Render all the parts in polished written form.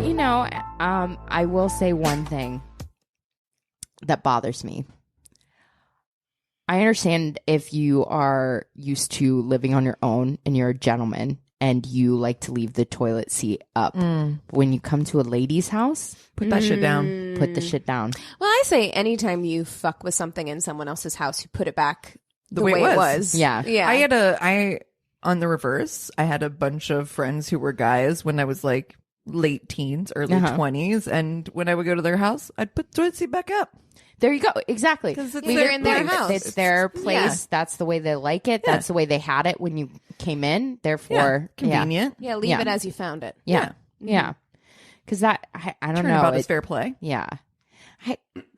Well, I will say one thing that bothers me. I understand if you are used to living on your own and you're a gentleman and you like to leave the toilet seat up. But when you come to a lady's house, put that shit down. Put the shit down. Well, I say anytime you fuck with something in someone else's house, you put it back the way it was. Yeah. Yeah. On the reverse, I had a bunch of friends who were guys when I was like late teens, early 20s. And when I would go to their house, I'd put the toilet seat back up. There you go. Exactly. Because you're in their house. It's their place. Yeah. That's the way they like it. That's the way they had it when you came in. Therefore, convenient. Yeah, leave it as you found it. Yeah. Yeah. Because that, I don't know. Turnabout is fair play. Yeah.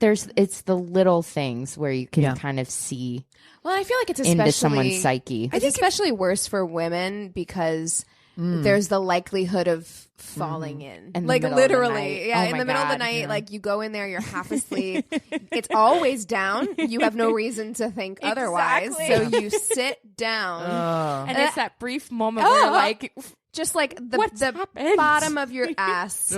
It's the little things where you can kind of see. Well, I feel like it's especially into someone's psyche. It's especially worse for women because there's the likelihood of falling in like literally. Yeah, in the middle of the night, like you go in there, you're half asleep. It's always down. You have no reason to think otherwise. So you sit down. And it's that brief moment where you're like, just like the bottom of your ass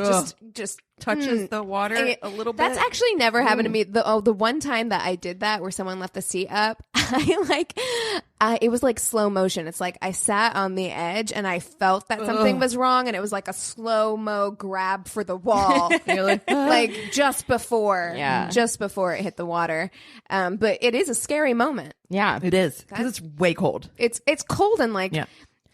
just touches the water a little bit. That's actually never happened to me. The one time that I did that where someone left the seat up, it was like slow motion. It's like I sat on the edge and I felt that something was wrong, and it was like a slow-mo grab for the wall. Like just before it hit the water. But it is a scary moment. Yeah. It is. Because it's way cold. It's cold and like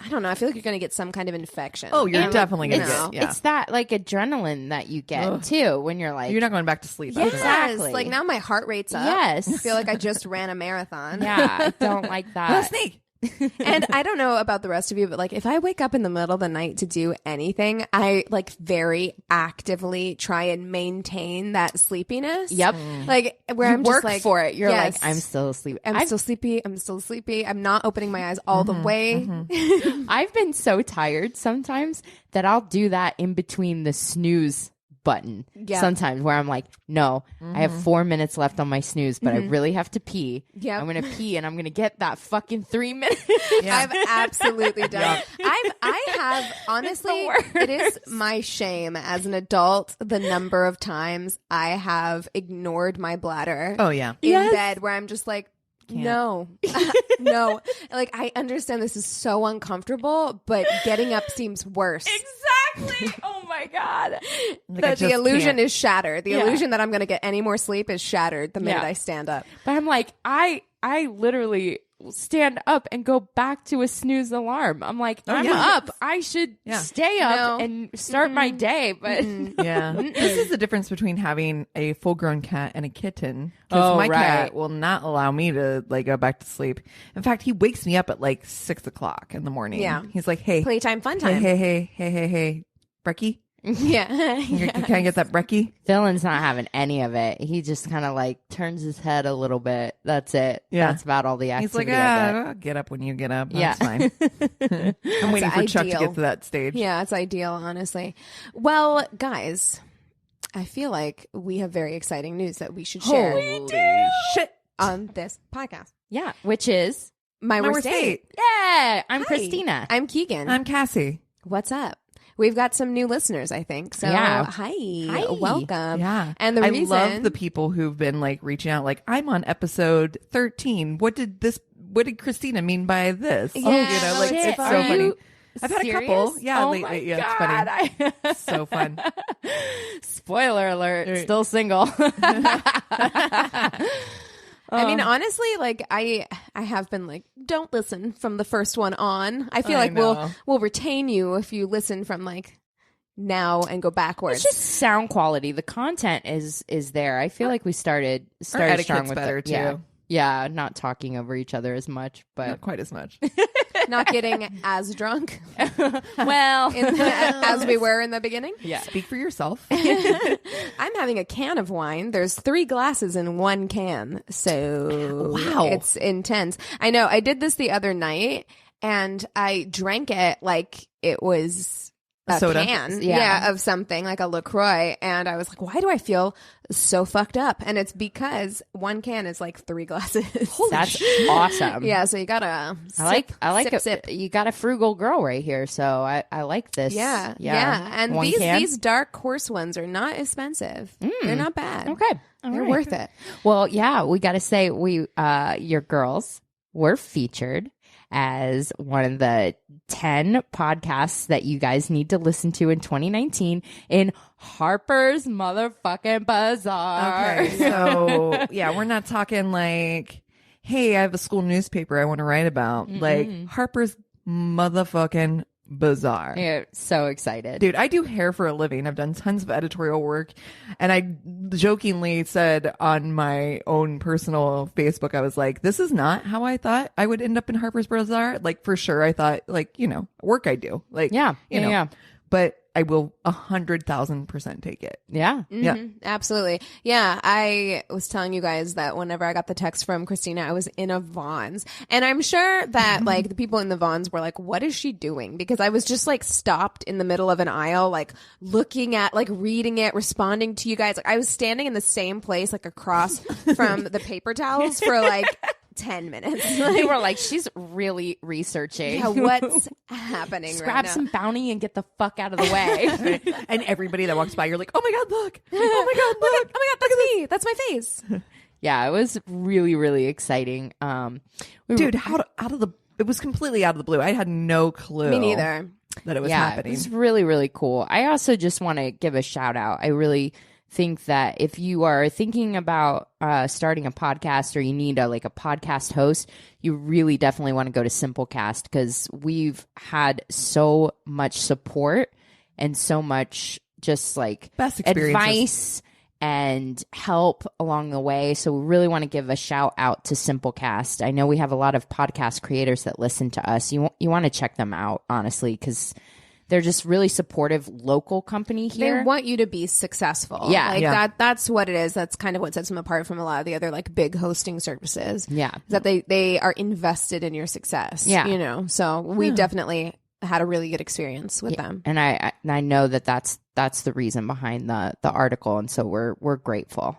I don't know. I feel like you're going to get some kind of infection. Oh, you're definitely going to get. It's that like adrenaline that you get too when you're like, you're not going back to sleep. Yes, exactly. Like now my heart rate's up. Yes, I feel like I just ran a marathon. Yeah, I don't like that. Snake. And I don't know about the rest of you, but like if I wake up in the middle of the night to do anything, I like very actively try and maintain that sleepiness. Yep. Like where you I'm work just like for it. You're like, I'm still asleep. I'm still sleepy. I'm not opening my eyes all the way. I've been so tired sometimes that I'll do that in between the snooze button sometimes where I'm like, no, I have 4 minutes left on my snooze, but I really have to pee. Yeah, I'm gonna pee and I'm gonna get that fucking 3 minutes. I've absolutely done it. I have honestly, it is my shame as an adult the number of times I have ignored my bladder in bed where I'm just like, no, no. Like, I understand this is so uncomfortable, but getting up seems worse. Exactly. Oh my God. The illusion is shattered. The illusion that I'm going to get any more sleep is shattered the minute I stand up. But I'm like, I literally stand up and go back to a snooze alarm. I'm like, I'm up. I should stay up and start my day. But this is the difference between having a full-grown cat and a kitten. Because my cat will not allow me to like go back to sleep. In fact, he wakes me up at like 6 o'clock in the morning. Yeah, he's like, "Hey, playtime, fun time. Hey, Brecky." Yeah. Can I get that brekkie? Dylan's not having any of it. He just kind of like turns his head a little bit. That's it. Yeah. That's about all the activity. He's like, I'll get up when you get up. That's fine. I'm waiting for Chuck to get to that stage. Yeah, it's ideal, honestly. Well, guys, I feel like we have very exciting news that we should share. Holy shit. On this podcast. Yeah, which is My Worst Date. Yeah, I'm Christina. I'm Keegan. I'm Cassie. What's up? We've got some new listeners, I think. So, hi. Welcome. Yeah. And I love the people who've been like reaching out, like, I'm on episode 13. What did Christina mean by this? Yeah. Like, it's so funny. I've had a couple. Yeah, oh lately. Yeah, it's funny. So fun. Spoiler alert. Still single. I mean, honestly, like I have been like, don't listen from the first one on. I feel like we'll retain you if you listen from like now and go backwards. It's just sound quality. The content is there. I feel like we started strong with better too. Yeah, not talking over each other as much, but not quite as much. Not getting as drunk. Well, as we were in the beginning. Yeah. Speak for yourself. I'm having a can of wine. There's 3 glasses in one can. So wow, it's intense. I know. I did this the other night and I drank it like it was soda. can of something like a LaCroix, and I was like, why do I feel so fucked up? And it's because one can is like 3 glasses. That's awesome. Yeah, so you gotta sip. You got a frugal girl right here, so I like this. Yeah. And these dark horse ones are not expensive. They're not bad. Okay. They're worth it. Well, yeah, we got to say your girls were featured as one of the 10 podcasts that you guys need to listen to in 2019 in Harper's motherfucking Bazaar. Okay, so yeah, we're not talking like, hey, I have a school newspaper I want to write about. Like Harper's motherfucking Bazaar. Yeah, so excited. Dude, I do hair for a living. I've done tons of editorial work. And I jokingly said on my own personal Facebook, I was like, this is not how I thought I would end up in Harper's Bazaar. Like, for sure, I thought, like, work I do. Like, you know. But I will 100,000% take it. Yeah. Yeah. Absolutely. Yeah. I was telling you guys that whenever I got the text from Christina, I was in a Vons. And I'm sure that like the people in the Vons were like, what is she doing? Because I was just like stopped in the middle of an aisle, like looking at, like reading it, responding to you guys. Like I was standing in the same place, like across from the paper towels for like 10 minutes. They were like, she's really researching. Yeah, what's happening right now? Grab some bounty and get the fuck out of the way. And everybody that walks by, you're like, oh my God, look. Oh my God, look. Oh my God, that's me. That's my face. Yeah, it was really, really exciting. Dude, it was completely out of the blue. I had no clue. Me neither. That it was happening. It was really, really cool. I also just want to give a shout out. I really think that if you are thinking about starting a podcast or you need a podcast host, you really definitely want to go to Simplecast, because we've had so much support and so much just like best experiences, advice and help along the way. So we really want to give a shout out to Simplecast. I know we have a lot of podcast creators that listen to us. You want to check them out, honestly, because they're just really supportive local company here. They want you to be successful. Yeah. That's what it is. That's kind of what sets them apart from a lot of the other like big hosting services. Yeah. That they are invested in your success. Yeah. So we definitely had a really good experience with them. And I know that's the reason behind the article. And so we're grateful.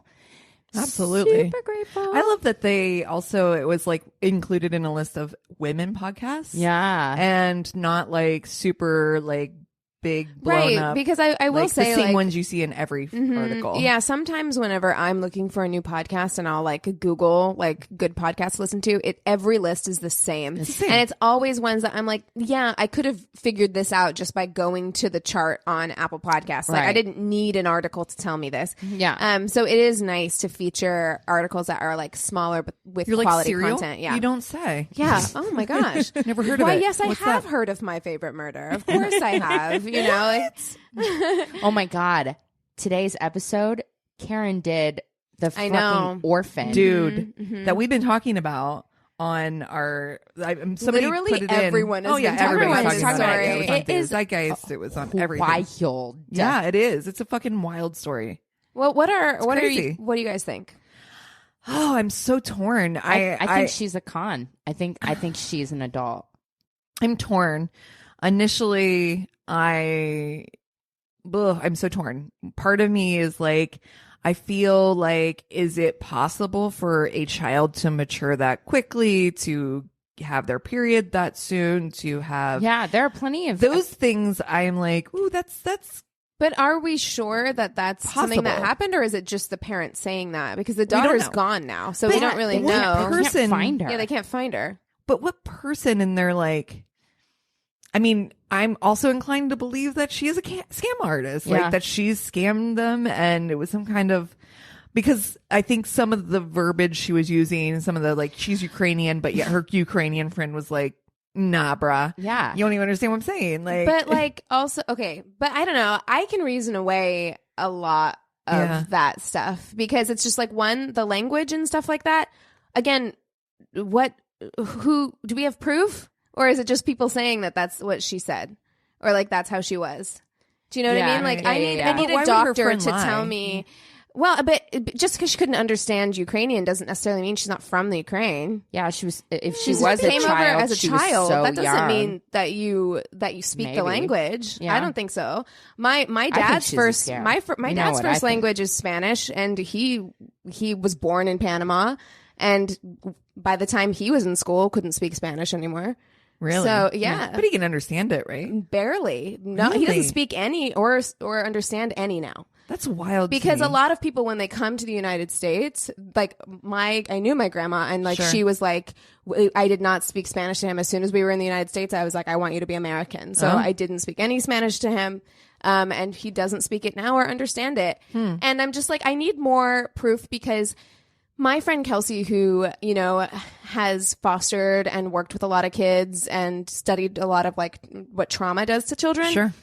Absolutely. Super grateful. I love that it was like included in a list of women podcasts. Yeah. And not like super like big blown up. Because I will say the same like, ones you see in every article. Yeah, sometimes whenever I'm looking for a new podcast and I'll like Google like good podcasts to listen to, every list is the same. And it's always ones that I'm like, yeah, I could have figured this out just by going to the chart on Apple Podcasts. Like I didn't need an article to tell me this. Yeah. So it is nice to feature articles that are like smaller but with You're quality like, content. Yeah. You don't say. Yeah. Oh my gosh. Never heard of it. Why, yes, I What's have that? heard of My Favorite Murder. Of course I have. You know, Oh my God. Today's episode, Karen did the fucking Orphan. Dude, that we've been talking about on our somebody literally put it everyone in. has been talking everybody's about this talking about it. story. It was on Zeitgeist. It was on everything. Wild. Yeah, it is. It's a fucking wild story. Well, what do you guys think? Oh, I'm so torn. I think she's a con. I think she's an adult. I'm torn. Initially, I'm so torn. Part of me is like, I feel like, is it possible for a child to mature that quickly, to have their period that soon, to have... Yeah, there are plenty of... Those things I'm like, ooh, that's... But are we sure that that's possible. Something that happened, or is it just the parent saying that? Because the daughter's gone now, so we don't really know. They can't find her. Yeah, they can't find her. But what person in their like... I mean, I'm also inclined to believe that she is a scam artist, like that she's scammed them, and it was some kind of, because I think some of the verbiage she was using, some of the like, she's Ukrainian, but yet her Ukrainian friend was like, nah, bruh. Yeah. You don't even understand what I'm saying. Like, but like also, okay, but I don't know. I can reason away a lot of that stuff, because it's just like, one, the language and stuff like that. Again, who do we have proof? Or is it just people saying that that's what she said? Or like that's how she was? Do you know what I mean? Like I need a doctor to tell me Well, but just because she couldn't understand Ukrainian doesn't necessarily mean she's not from the Ukraine. Yeah, she was. If she She was a came child, over as a she was child. so That doesn't young. mean that you speak Maybe. the language. Yeah. I don't think so. My think dad's she's a first scam. my You know dad's what I first think. language is Spanish, and he was born in Panama, and by the time he was in school, couldn't speak Spanish anymore. Really? So yeah, But he can understand it, right? barely. No, he Really? doesn't speak any or understand any now. That's wild. Because to a me. lot of people, when they come to the United States, like I knew my grandma, and like Sure. she was like, I did not speak Spanish to him. As soon as we were in the United States, I was like, I want you to be American. So I didn't speak any Spanish to him. And he doesn't speak it now or understand it. And I'm just like, I need more proof, because my friend Kelsey, who, has fostered and worked with a lot of kids and studied a lot of like what trauma does to children. Sure.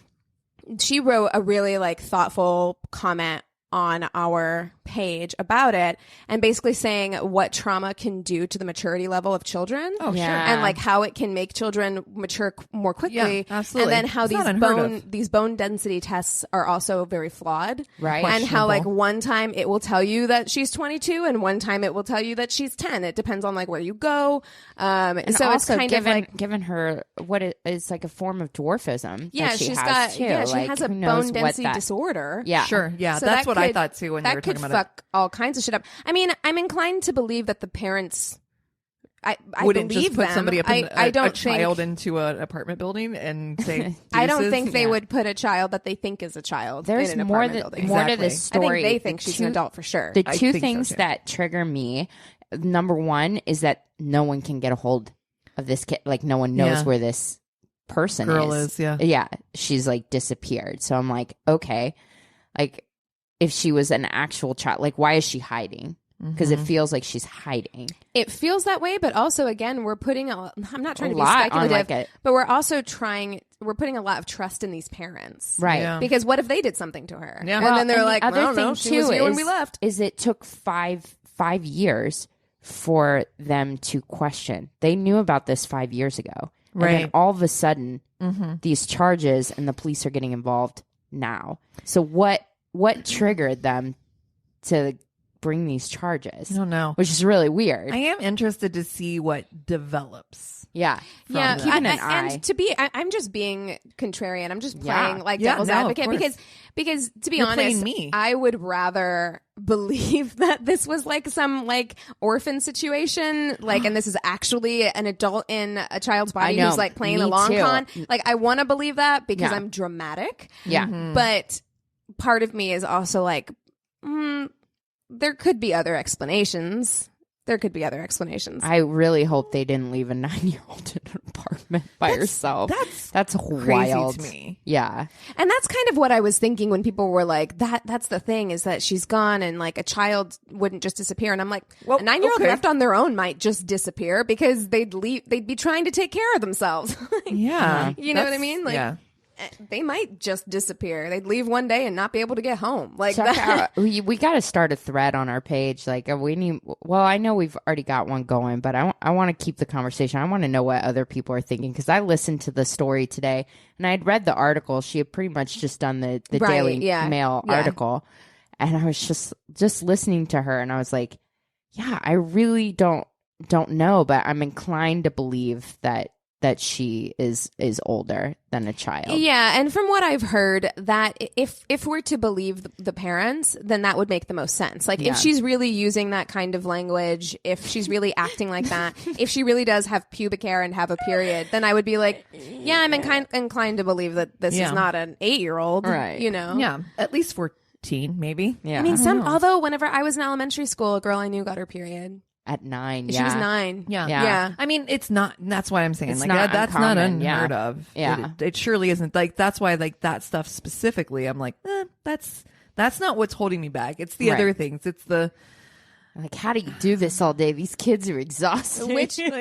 She wrote a really like thoughtful comment on our page about it, and basically saying what trauma can do to the maturity level of children. Oh, Yeah. sure. And like how it can make children mature more quickly. Yeah, absolutely. And then how It's not unheard of. these bone density tests are also very flawed. Right. And how like Questionable. one time it will tell you that she's 22 and one time it will tell you that she's 10. It depends on like where you go. And So also it's kind of like, given her what it is, like a form of dwarfism. yeah, that she she's has got, too. yeah, she Like, has a who knows bone what density that- disorder. Yeah, Sure. Yeah. So That's that what I could- thought too when they were That could talking about fuck all kinds of shit up. I mean, I'm inclined to believe that the parents, I Wouldn't believe just put them. somebody up in I don't a child think, into an apartment building and say, I don't "Deuces." think they Yeah. would put a child that they think is a child There's in an more apartment building. more to Exactly. this story. I think they think The she's two- an adult for sure. The I two think so, things too. that trigger me, number one, is that no one can get a hold of this kid. Like no one knows Yeah. where this person Girl is, yeah. Yeah, she's like disappeared. So I'm like, okay, like if she was an actual child, like why is she hiding? Because it feels like she's hiding. It feels that way, but also again, we're putting I'm not trying A to be lot on, speculative, like, but we're also we're putting a lot of trust in these parents. Right. Yeah. Because what if they did something to her? Yeah. And Well, then they're and the like, other I don't thing know, she too was here when is- we left. Is it took five years for them to question. They knew about this 5 years ago. And then Right. all of a sudden, these charges and the police are getting involved now. So what triggered them to bring these charges? I don't know. Which is really weird. I am interested to see what develops. Yeah. Yeah, keeping an eye. and to be, I'm just being contrarian. I'm just Yeah. playing like Yeah, devil's no, of advocate course. because to be You're honest, playing me. I would rather believe that this was like some like orphan situation, like, and this is actually an adult in a child's body know. who's like playing Me the long too. con. Like, I want to believe that because Yeah. I'm dramatic. Yeah. But part of me is also like, there could be other explanations. I really hope they didn't leave a 9-year-old in an apartment by herself. That's Crazy wild to me. Yeah. And that's kind of what I was thinking when people were like, that's the thing, is that she's gone and like a child wouldn't just disappear. And I'm like, Well, a 9-year-old okay. left on their own might just disappear because they'd be trying to take care of themselves. Yeah. You know what I That's- mean? Like, yeah. they might just disappear. They'd leave one day and not be able to get home. Like Check that. out, we got to start a thread on our page. Like we need. Well, I know we've already got one going, but I want to keep the conversation. I want to know what other people are thinking because I listened to the story today and I had read the article. She had pretty much just done the Right, Daily yeah, Mail yeah. article, and I was just listening to her, and I was like, yeah, I really don't know, but I'm inclined to believe that she is older than a child. Yeah, and from what I've heard, that if we're to believe the parents, then that would make the most sense. Like, Yeah. if she's really using that kind of language, if she's really acting like that, if she really does have pubic hair and have a period, then I would be like, yeah, I'm inclined to believe that this Yeah. is not an 8-year-old, Right. You know? Yeah. At least 14, maybe. Yeah. I mean, although whenever I was in elementary school, a girl I knew got her period. At 9, She was 9. Yeah. Yeah. I mean, it's not. That's why I'm saying, It's like, not that's not uncommon, yeah. unheard of. Yeah. It surely isn't. Like, that's why, like, that stuff specifically, I'm like, that's not what's holding me back. It's the Right. other things. It's the. Like, how do you do this all day? These kids are exhausted. Which, although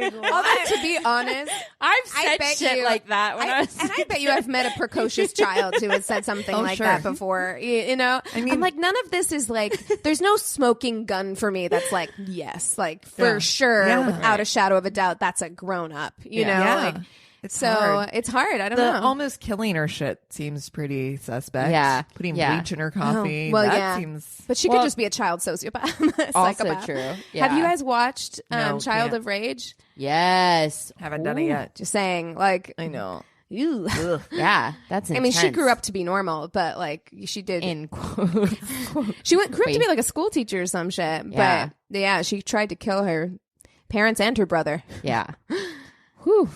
to be honest, I've I said bet shit you- like that when I was. and I bet you I've met a precocious child who has said something Oh, like sure. that before. You know, I mean, I'm like, none of this is like, there's no smoking gun for me that's like, yes, like for Yeah. sure, Yeah. without a shadow of a doubt, that's a grown up. You know, Yeah. like, It's so hard. it's hard. I don't know. Almost killing her shit seems pretty suspect. Yeah. Putting bleach in her coffee. Oh, well, that seems. But she could just be a child sociopath. Also psychopath. true. Yeah. Have you guys watched No, Child can't. of Rage? Yes. Haven't done it yet. Just saying, like, I know. ew. Yeah, that's intense. I mean, she grew up to be normal, but like she did. in quotes. She grew up to be like a school teacher or some shit. Yeah. But yeah, she tried to kill her parents and her brother. Yeah. Whew.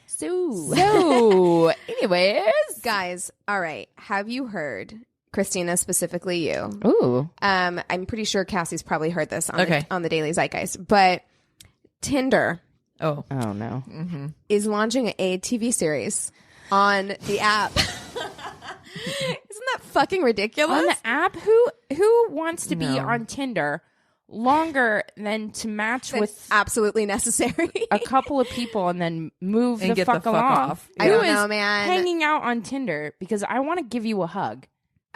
So anyways. guys, all right. Have you heard, Christina, specifically you? Ooh. I'm pretty sure Cassie's probably heard this on, Okay. on the Daily Zeitgeist, but Tinder Oh. Oh, no. is launching a TV series on the app. Isn't that fucking ridiculous? On the app, who wants to be No. on Tinder longer than to match That's with absolutely necessary. a couple of people and then move And the get fuck the fuck along? off. I Who don't is know, man. hanging out on Tinder because I want to give you a hug.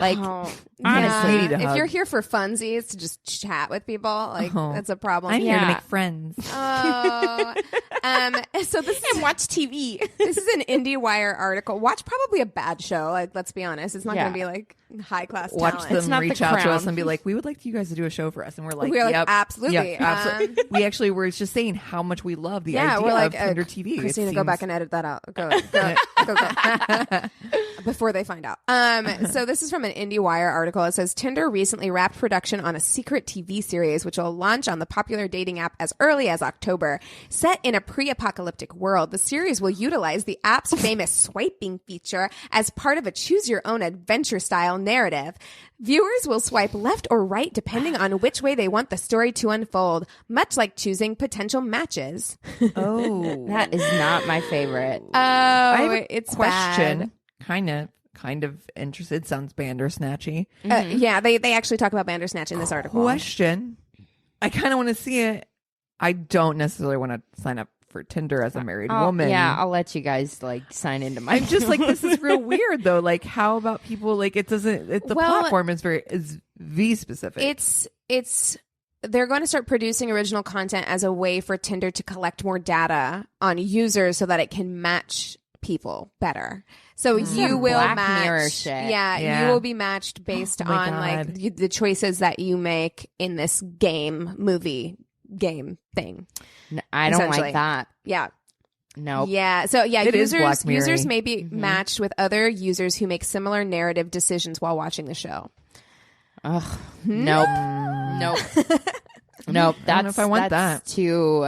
Like, Oh, honestly. We need a if hug. you're here for funsies to just chat with people, like Oh. that's a problem. I'm here to Yeah. make friends. Oh, so this is watch TV. this is an IndieWire article. Watch probably a bad show. Like, let's be honest, it's not Yeah. going to be like high class Watch talent. them not reach The out to Crown. us and be like, we would like you guys to do a show for us. And we're like, We're like, yep, absolutely. Yep, absolutely. We actually were just saying how much we love the Yeah, idea we're like, of Tinder TV. It Christina, go seems- back and edit that out. Go. Before they find out. So this is from an IndieWire article. It says Tinder recently wrapped production on a secret TV series, which will launch on the popular dating app as early as October. Set in a pre-apocalyptic world, the series will utilize the app's famous swiping feature as part of a choose-your-own adventure-style narrative. Viewers will swipe left or right depending on which way they want the story to unfold, much like choosing potential matches. Oh. That is not my favorite. I have a it's question. bad. Kind of interested. Sounds bandersnatchy. Yeah, they actually talk about Bandersnatch in this article. Question. I kind of want to see it. I don't necessarily want to sign up for Tinder as a married woman. Yeah, I'll let you guys like sign into my. I'm just like, this is real weird though. Like, how about people like it doesn't? The platform is V specific. It's they're going to start producing original content as a way for Tinder to collect more data on users so that it can match people better. So you will Black match. Mirror shit. Yeah, Yeah. you will be matched based Oh my on like God. the choices that you make in this movie game thing. I don't essentially. like that. Yeah. Nope. Yeah. So yeah, It is Black users Mirror-y. may be matched with other users who make similar narrative decisions while watching the show. Ugh. Nope. Nope. Nope. I don't know if I want that's too.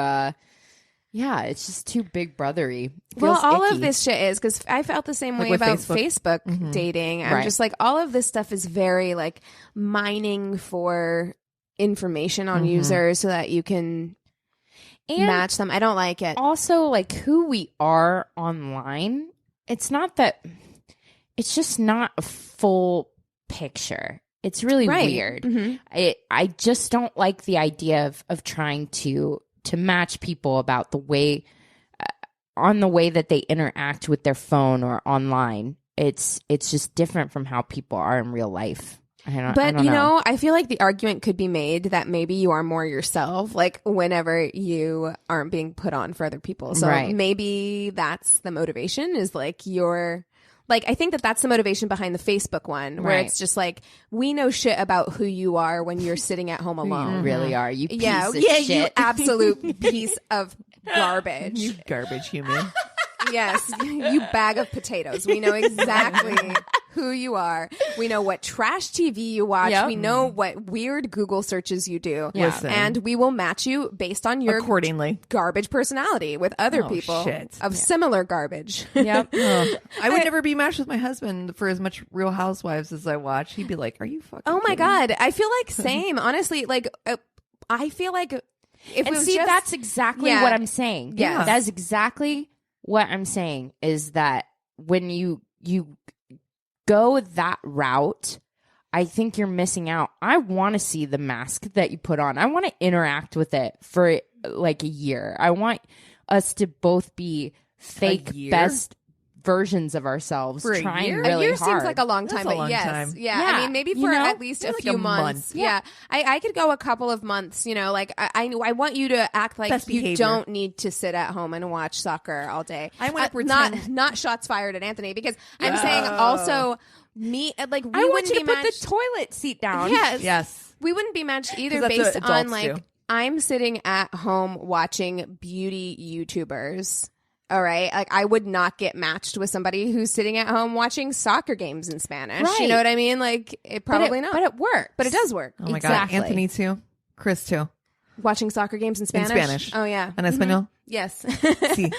Yeah, it's just too big brothery. Well, Feels all icky. of this shit is because I felt the same Like way with about Facebook. Facebook dating. I'm Right. just like, all of this stuff is very like mining for information on users so that you can And match them. I don't like it. also like who we are online. It's not that. It's just not a full picture. It's really Right. weird. Mhm. I just don't like the idea of trying to match people about the way on the way that they interact with their phone or online. It's just different from how people are in real life. I But don't you know, I feel like the argument could be made that maybe you are more yourself, like whenever you aren't being put on for other people. So Right. maybe that's the motivation. Is like you're. Like, I think that that's the motivation behind the Facebook one, where Right. it's just like, we know shit about who you are when you're sitting at home alone. you really are. You piece Yeah, of yeah, shit. you absolute piece of garbage. You garbage human. Yes, you bag of potatoes. We know exactly who you are. We know what trash TV you watch. Yep. We know what weird Google searches you do. Yeah. Listen. And we will match you based on your Accordingly. garbage personality with other Oh, people shit. of similar garbage. Yep. I would never be matched with my husband for as much Real Housewives as I watch. He'd be like, "Are you fucking?" Oh my kidding me?" God. I feel like same. Honestly, like, I feel like if it And was see, just- that's exactly Yeah. what I'm saying. Yes. That's exactly what I'm saying is that when you go that route, I think you're missing out. I want to see the mask that you put on. I want to interact with it for like a year. I want us to both be fake year? best versions of ourselves For a trying year? really a year hard. seems like a long time, That's a but long yes, time. yeah. Yeah, I mean, maybe for you know? at least a Like few a months. month. Yeah, I could go a couple of months. You know, like I want you to act like Best you behavior. don't need to sit at home and watch soccer all day. I want to pretend. not shots fired at Anthony, because I'm saying also me like we I want wouldn't you be to put matched. the toilet seat down. Yes. We wouldn't be matched either 'Cause that's based what on adults like do. I'm sitting at home watching beauty YouTubers. All right. Like I would not get matched with somebody who's sitting at home watching soccer games in Spanish. Right. You know what I mean? Like it probably not. But it works. But it does work. Oh my Exactly. God. Anthony too. Chris too. Watching soccer games in Spanish. In Spanish. Oh yeah. En español. Yes. Sí.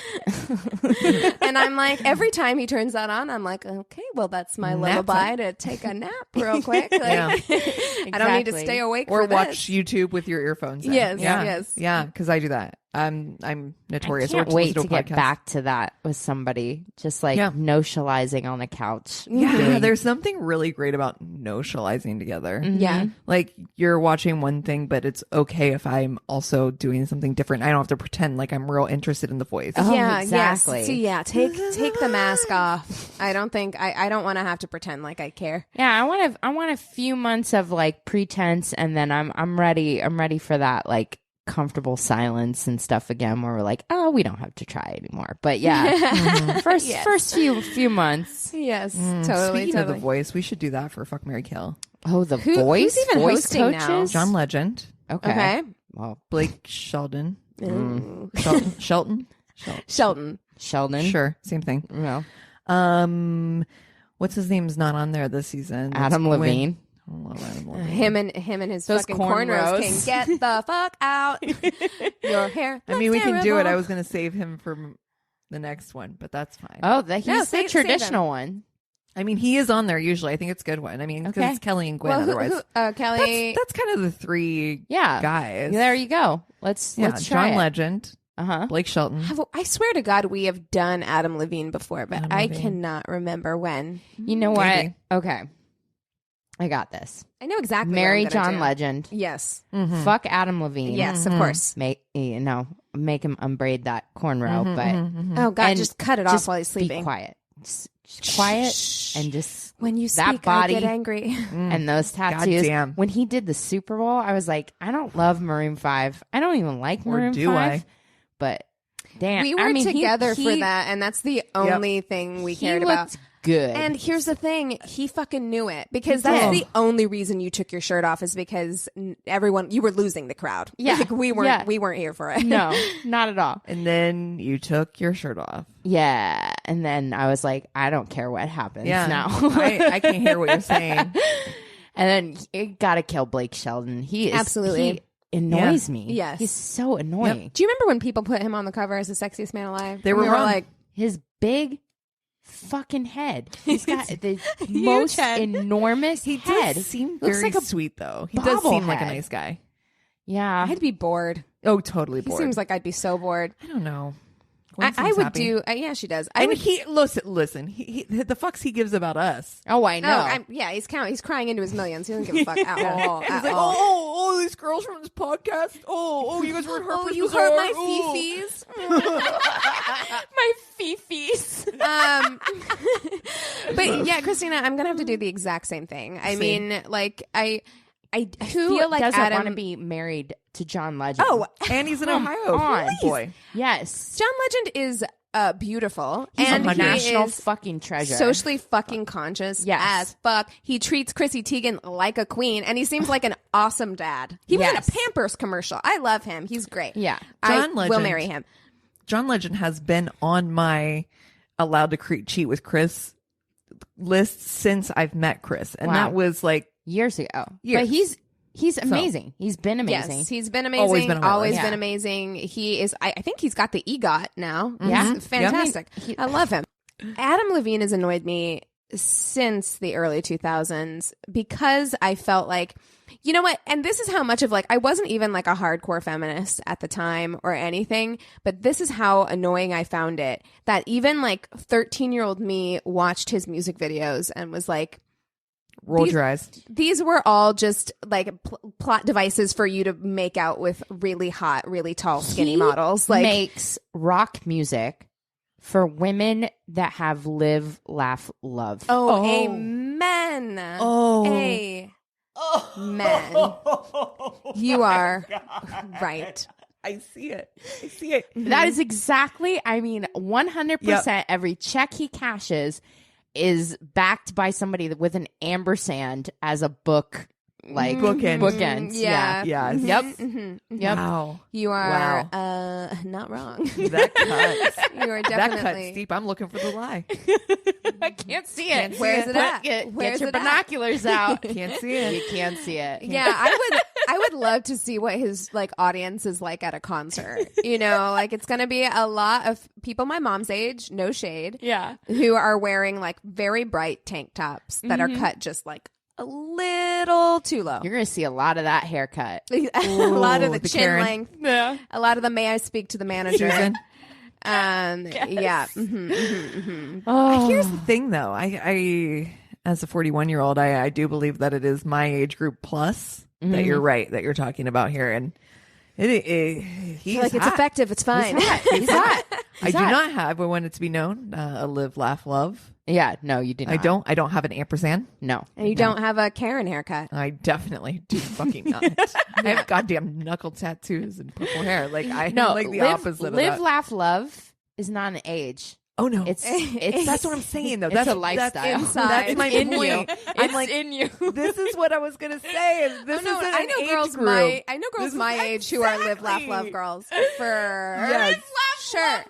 And I'm like, every time he turns that on, I'm like, okay, well, that's my Nap lullaby time. to take a nap real quick. Like, Yeah. I don't need to Exactly. stay awake Or for watch this. YouTube with your earphones in. Yes, Yeah. yes. Yeah, because I do that. I'm I notorious. can't Or wait listen to a get podcast. back to that with somebody, just like Yeah. no-shalizing on the couch. Yeah, Doing- there's something really great about no-socializing together. Yeah. Like you're watching one thing, but it's okay if I'm also doing something different. I don't have to pretend like I'm real interested in the voice. Oh, Yeah, exactly. yes. So yeah, take the mask off. I don't think I don't want to have to pretend like I care. Yeah, I want a few months of like pretense, and then I'm ready. I'm ready for that like comfortable silence and stuff again, where we're like, oh, we don't have to try anymore. But yeah, first few months. Yes, totally. Speaking of totally. The Voice, we should do that for Fuck, Marry, Kill. Oh, the Who's voice even voice hosting now? coaches. John Legend, Okay. Okay. Well, Blake Shelton, Ooh. Shelton. Sheldon. Sheldon. Sure, same thing. Well, What's his name's not on there this season? Adam It's Levine. I love Adam Levine. Him and his Those fucking cornrows. cornrows can get the fuck out. Your hair. I mean, we looks can do it. terrible. I was going to save him for the next one, but that's fine. Oh, he's No, the save traditional one. I mean, he is on there usually. I think it's a good one. I mean, because Okay. it's Kelly and Gwen. Well, Otherwise, Kelly. that's kind of the three Yeah. guys. There you go. Let's try John it. Legend, Uh-huh. Blake Shelton. I swear to God, we have done Adam Levine before, but Adam I Levine. cannot remember when. You know what? Maybe. Okay. I got this. I know exactly. what Marry I'm gonna John do. Legend. Yes. Mhm. Fuck Adam Levine. Yes, of course. Make him unbraid that cornrow, but Oh God, And just cut it off just while he's sleeping. be quiet. Just quiet Shh. and just When you that speak, body I get angry. and those tattoos. Goddamn. When he did the Super Bowl, I was like, I don't love Maroon 5. I don't even like Or Maroon do 5. I? But damn, We were I mean, together he, for that, and that's the only thing we he cared looked about. good. And here's the thing, he fucking knew it, because He that's did. the only reason you took your shirt off is because you were losing the crowd. Yeah. Like, we weren't here for it. no, not at all. And then you took your shirt off. Yeah, and then I was like, I don't care what happens now. I can't hear what you're saying. And then you gotta kill Blake Sheldon. He is Absolutely. he annoys me. Yes. he's so annoying. Do you remember when people put him on the cover as the sexiest man alive? They were we wrong. like, His big fucking head. He's got the most head. enormous He head. does seem Looks very like a sweet, though. He does seem like a bobblehead. nice guy. Yeah, I'd be bored. Oh, totally He bored. seems like I'd be so bored. I don't know. Gwen I seems would happy. do. Yeah, she does. I And would. he listen. He the fucks he gives about us. Oh, I know. He's He's crying into his millions. He doesn't give a fuck at all. He's at like, all. oh, these girls from this podcast. Oh, you guys were hurt. Oh, you hurt my fifis. My fifis. But yeah, Christina, I'm gonna have to do the exact same thing. I mean, like I Who feel like doesn't Adam. want to be married to John Legend? Oh, And he's an Come Ohio on. boy. yes. John Legend is beautiful He's and a he national is fucking treasure. socially fucking conscious Yes. as fuck. He treats Chrissy Teigen like a queen, and he seems like an awesome dad. He was in a Yes. Pampers commercial. I love him. He's great. Yeah. I John will Legend. marry him. John Legend has been on my allowed to cheat with Chris list since I've met Chris, and Wow. that was like years ago. Years. But he's amazing. He's been amazing. Yes, he's been amazing. Always been on my Always list. been Yeah. amazing. He is. I think he's got the EGOT now. Yeah. He's fantastic. He- I love him. Adam Levine has annoyed me since the early 2000s because I felt like, you know what? And this is how much of like, I wasn't even like a hardcore feminist at the time or anything, but this is how annoying I found it that even like 13-year-old me watched his music videos and was like, rolled your eyes. these were all just like plot devices for you to make out with really hot, really tall, skinny He models. Like, makes rock music for women that have live, laugh, love. Oh, amen. Amen. You are right. I see it. That is exactly, 100% every check he cashes is backed by somebody with an ampersand as a book, like bookends. Yeah. Yes. Yep. Mm-hmm. Yep. Wow. You are not wrong. That cuts. You are That definitely. cuts deep. I'm looking for the lie. I can't see it. Where's it at? Get Where's your it at? binoculars out. Can't see it. You can't see it. Yeah, I would love to see what his like audience is like at a concert. You know, like it's going to be a lot of people my mom's age, no shade, who are wearing like very bright tank tops that are cut just like a little too low. You're going to see a lot of that haircut. A lot of the chin Karen. length. Yeah. A lot of the may I speak to the manager. Susan. Yeah. Here's the thing, though. I as a 41-year-old, I do believe that it is my age group plus that you're right that you're talking about here, and he's like it's hot. effective. It's fine. He's hot. I do not have, but when it's be known, a live, laugh, love. Yeah, no, you do not. I don't have an ampersand. No. And you don't have a Karen haircut. I definitely do fucking not. I have goddamn knuckle tattoos and purple hair. Like I'm like the opposite of live, that. laugh, love is not an age. Oh no, It's that's what I'm saying though. It's that's a lifestyle. That's my in point. you. I'm It's like, in you. this is what I was gonna say. Is this No, isn't I an know age girls group. I know girls This is my age who are live, laugh, love exactly. girls. For Yes. sure.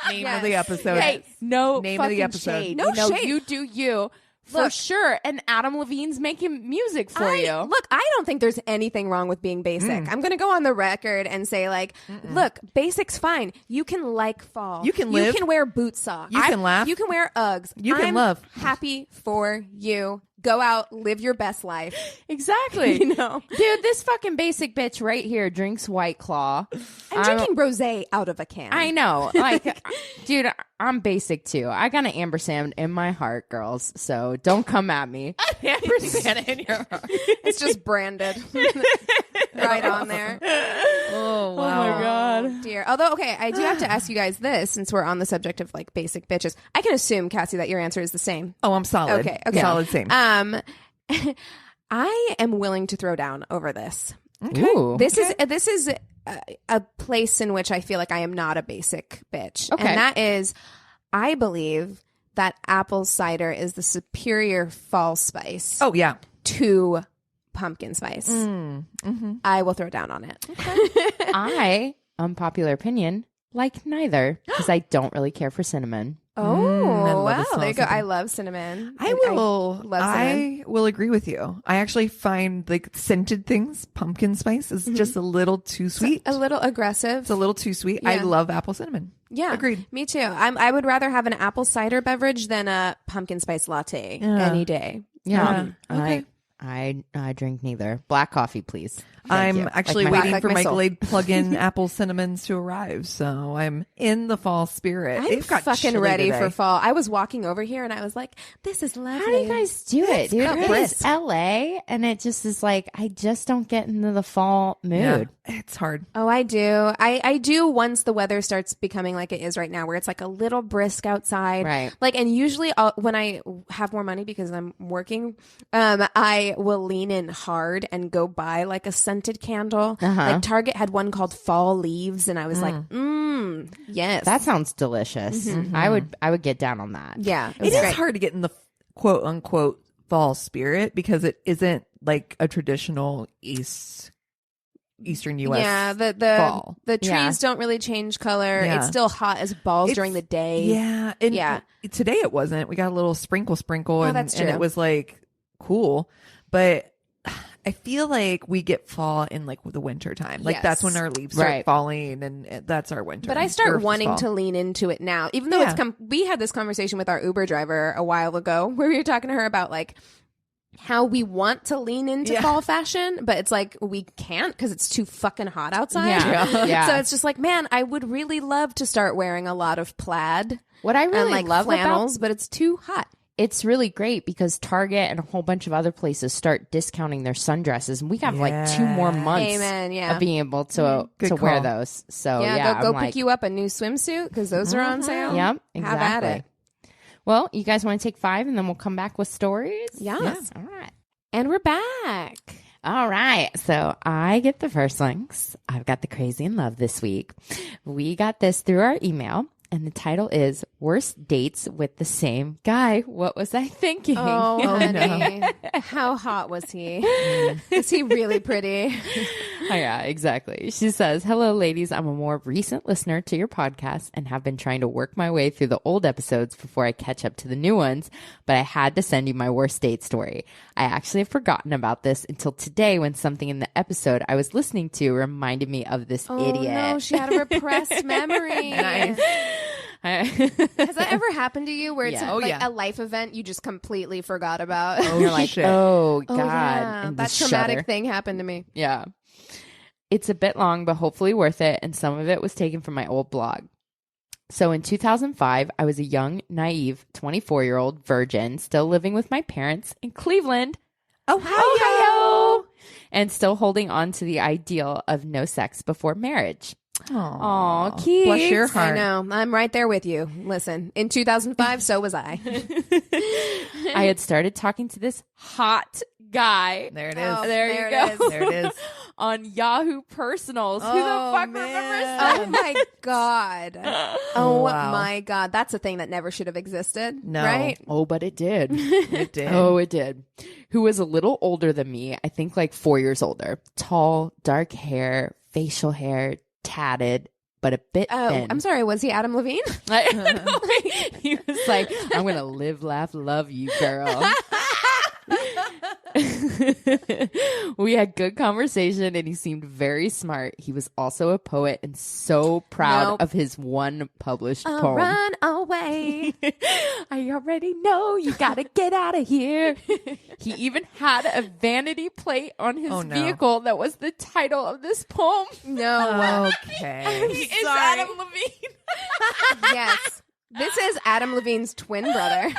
Name Yes. of the episode. Hey, no Name of the fucking episode. shade. No you know, shade. you do you. For Look. sure. And Adam Levine's making music for you. Look, I don't think there's anything wrong with being basic. I'm going to go on the record and say, like, look, basic's fine. You can like fall. You can You live. can wear boot socks. You can laugh. You can wear Uggs. You can I'm love. happy for you. Go out, live your best life. Exactly. You know? Dude, this fucking basic bitch right here drinks White Claw. I'm drinking rosé out of a can. I know. Like, dude, I'm basic too. I got an ampersand in my heart, girls. So don't come at me. Ampersand in your heart. It's just branded right on there. Oh wow. my God. Dear. Although, okay, I do have to ask you guys this since we're on the subject of like basic bitches. I can assume, Cassie, that your answer is the same. Oh, I'm solid. Okay. Solid same. I am willing to throw down over this. Ooh. This is a place in which I feel like I am not a basic bitch. Okay. And that is, I believe that apple cider is the superior fall spice Oh yeah. to pumpkin spice. I will throw down on it. I, unpopular opinion, like neither because I don't really care for cinnamon. Oh, I love wow. the smell There you of go. cinnamon. I love cinnamon. I will. love cinnamon. I will agree with you. I actually find like scented things, pumpkin spice, is just a little too sweet. A little aggressive. It's a little too sweet. I Yeah. love apple cinnamon. Yeah, Agreed. Me too. I would rather have an apple cider beverage than a pumpkin spice latte any day. Yeah. Okay. I drink neither. Black coffee, please. Thank I'm you. actually Like my- waiting like for my my soul. Glade plug-in apple cinnamons to arrive, so I'm in the fall spirit. I'm It got fucking chilly ready today. for fall. I was walking over here and I was like, "This is lovely." How do you guys do it, dude? got bliss. It's LA, and it just is like I just don't get into the fall Yeah, mood. it's hard. Oh, I do. I do once the weather starts becoming like it is right now, where it's like a little brisk outside. Right. Like, and usually when I have more money because I'm working, I will lean in hard and go buy like a scented candle. Like Target had one called Fall Leaves, and I was like, yes. That sounds delicious. I would get down on that. yeah. It is great. hard to get in the quote unquote fall spirit because it isn't like a traditional Eastern U.S. Yeah, fall. the trees Yeah. don't really change color. Yeah. It's still hot as balls during the day. Yeah, and Yeah. Today it wasn't. We got a little sprinkle, and, that's and true. it was like cool, but I feel like we get fall in like the winter time. Like that's Yes. when our leaves start Right. falling, and that's our winter. But I start Or wanting fall. to lean into it now, even though Yeah. we had this conversation with our Uber driver a while ago where we were talking to her about like how we want to lean into Yeah. fall fashion, but it's like we can't because it's too fucking hot outside. Yeah. Yeah. So it's just like, man, I would really love to start wearing a lot of plaid What I and really like love flannels, about but it's too hot. it's really great because Target and a whole bunch of other places start discounting their sundresses, and we have like 2 more months of being able to wear those. So go pick you up a new swimsuit because those are on sale. Yep, exactly. Have at it. Well, you guys want to take 5 and then we'll come back with stories? Yes. All right. And we're back. All right. So I get the first links. I've got the crazy in love this week. We got this through our email. And the title is Worst Dates with the Same Guy. What was I thinking? Oh, honey. How hot was he? Is he really pretty? Yeah, exactly. She says, hello, ladies. I'm a more recent listener to your podcast and have been trying to work my way through the old episodes before I catch up to the new ones, but I had to send you my worst date story. I actually have forgotten about this until today when something in the episode I was listening to reminded me of this idiot. Oh, no, she had a repressed memory. Nice. Has that ever happened to you where it's a life event you just completely forgot about? Oh, you're like, shit. oh, God. Yeah. And that traumatic thing happened to me. Yeah. It's a bit long, but hopefully worth it. And some of it was taken from my old blog. So in 2005, I was a young, naive, 24-year-old virgin, still living with my parents in Cleveland, Ohio, and still holding on to the ideal of no sex before marriage. Aw, Keith. Bless your heart. I know. I'm right there with you. Listen, in 2005, so was I. I had started talking to this hot guy. There it is. Oh, there you go. There it is. On Yahoo Personals. Who the fuck remembers that? Oh my God. Oh my God. That's a thing that never should have existed. No. Right? Oh, but it did. It did. Oh, it did. Who was a little older than me. I think like 4 years older. Tall, dark hair, facial hair, tatted, but a bit thin. I'm sorry. Was he Adam Levine? He was like, I'm going to live, laugh, love you, girl. We had good conversation and he seemed very smart. He was also a poet and so proud of his one published poem. Run away. I already know you gotta get out of here. He even had a vanity plate on his vehicle that was the title of this poem. No. Okay. He is Adam Levine. Yes. This is Adam Levine's twin brother.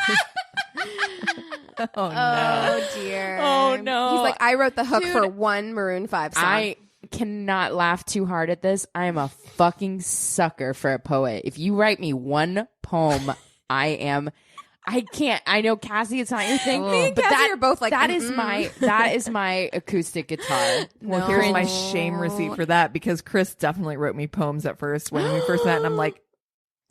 Oh, no. Oh, dear. Oh, no. He's like, I wrote the hook for one Maroon 5 song. I cannot laugh too hard at this. I am a fucking sucker for a poet. If you write me one poem, I can't. I know, Cassie, it's not your thing. Me and but Cassie are both like, that is my acoustic guitar. Well, here's my shame receipt for that because Chris definitely wrote me poems at first when we first met, and I'm like,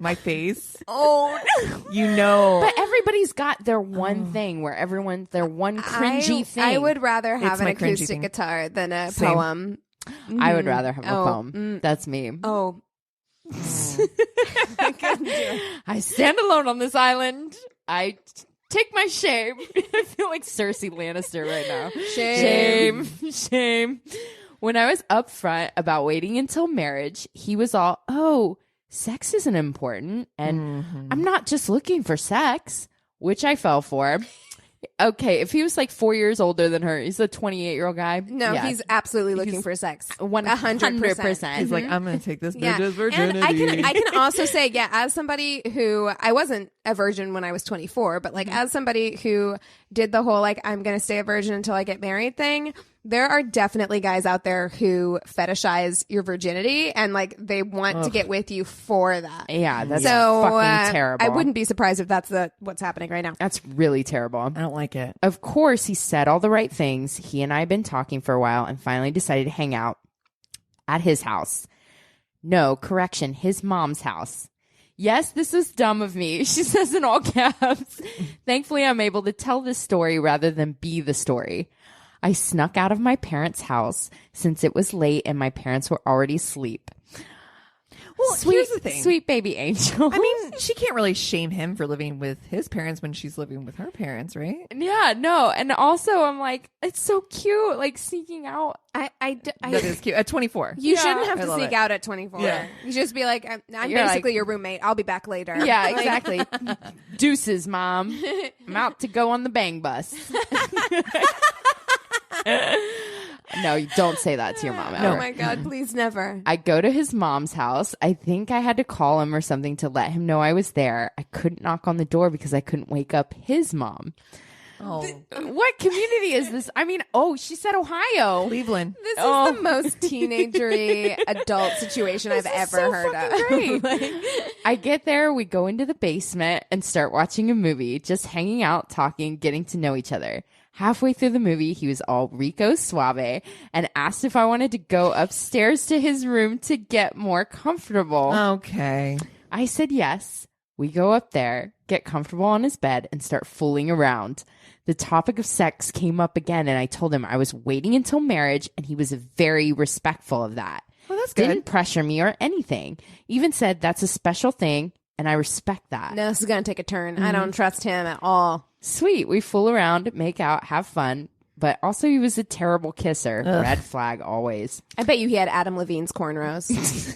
my face. Oh, no. You know. But everybody's got their one thing where their one cringy thing. I would rather have It's an my cringy acoustic thing. guitar than a Same. poem. I would rather have a poem. That's me. Oh. I stand alone on this island. I take my shame. I feel like Cersei Lannister right now. Shame. When I was upfront about waiting until marriage, he was all, sex isn't important. And I'm not just looking for sex, which I fell for. Okay, if he was like 4 years older than her, he's a 28-year-old guy. No, he's absolutely looking for sex. 100%. He's like, I'm going to take this bitch's virginity. And I can also say, as somebody who, I wasn't a virgin when I was 24, but like as somebody who did the whole like, I'm going to stay a virgin until I get married thing, there are definitely guys out there who fetishize your virginity and like they want to get with you for that. Yeah, that's fucking terrible. I wouldn't be surprised if that's what's happening right now. That's really terrible. I don't like it. Of course, he said all the right things. He and I had been talking for a while and finally decided to hang out at his house. No, correction, his mom's house. Yes, this was dumb of me. She says in all caps. Thankfully, I'm able to tell this story rather than be the story. I snuck out of my parents' house since it was late and my parents were already asleep. Well, here's the thing. Sweet baby angel. I mean, she can't really shame him for living with his parents when she's living with her parents, right? Yeah, no. And also, I'm like, it's so cute, like sneaking out. That is cute. At 24. You shouldn't have to sneak out at 24. Yeah. You just be like, I'm basically your roommate. I'll be back later. Yeah, exactly. Deuces, Mom. I'm out to go on the bang bus. No, you don't say that to your mom ever. Oh my God, please never. I go to his mom's house. I think I had to call him or something to let him know I was there. I couldn't knock on the door because I couldn't wake up his mom. Oh. What community is this? I mean, she said Ohio. Cleveland. This is the most teenagery adult situation I've ever heard of. Great. I get there, we go into the basement and start watching a movie, just hanging out, talking, getting to know each other. Halfway through the movie, he was all Rico Suave and asked if I wanted to go upstairs to his room to get more comfortable. Okay. I said yes. We go up there, get comfortable on his bed, and start fooling around. The topic of sex came up again, and I told him I was waiting until marriage, and he was very respectful of that. Well, that's good. Didn't pressure me or anything. Even said that's a special thing, and I respect that. No, this is going to take a turn. I don't trust him at all. Sweet. We fool around, make out, have fun. But also he was a terrible kisser. Ugh. Red flag always. I bet you he had Adam Levine's cornrows.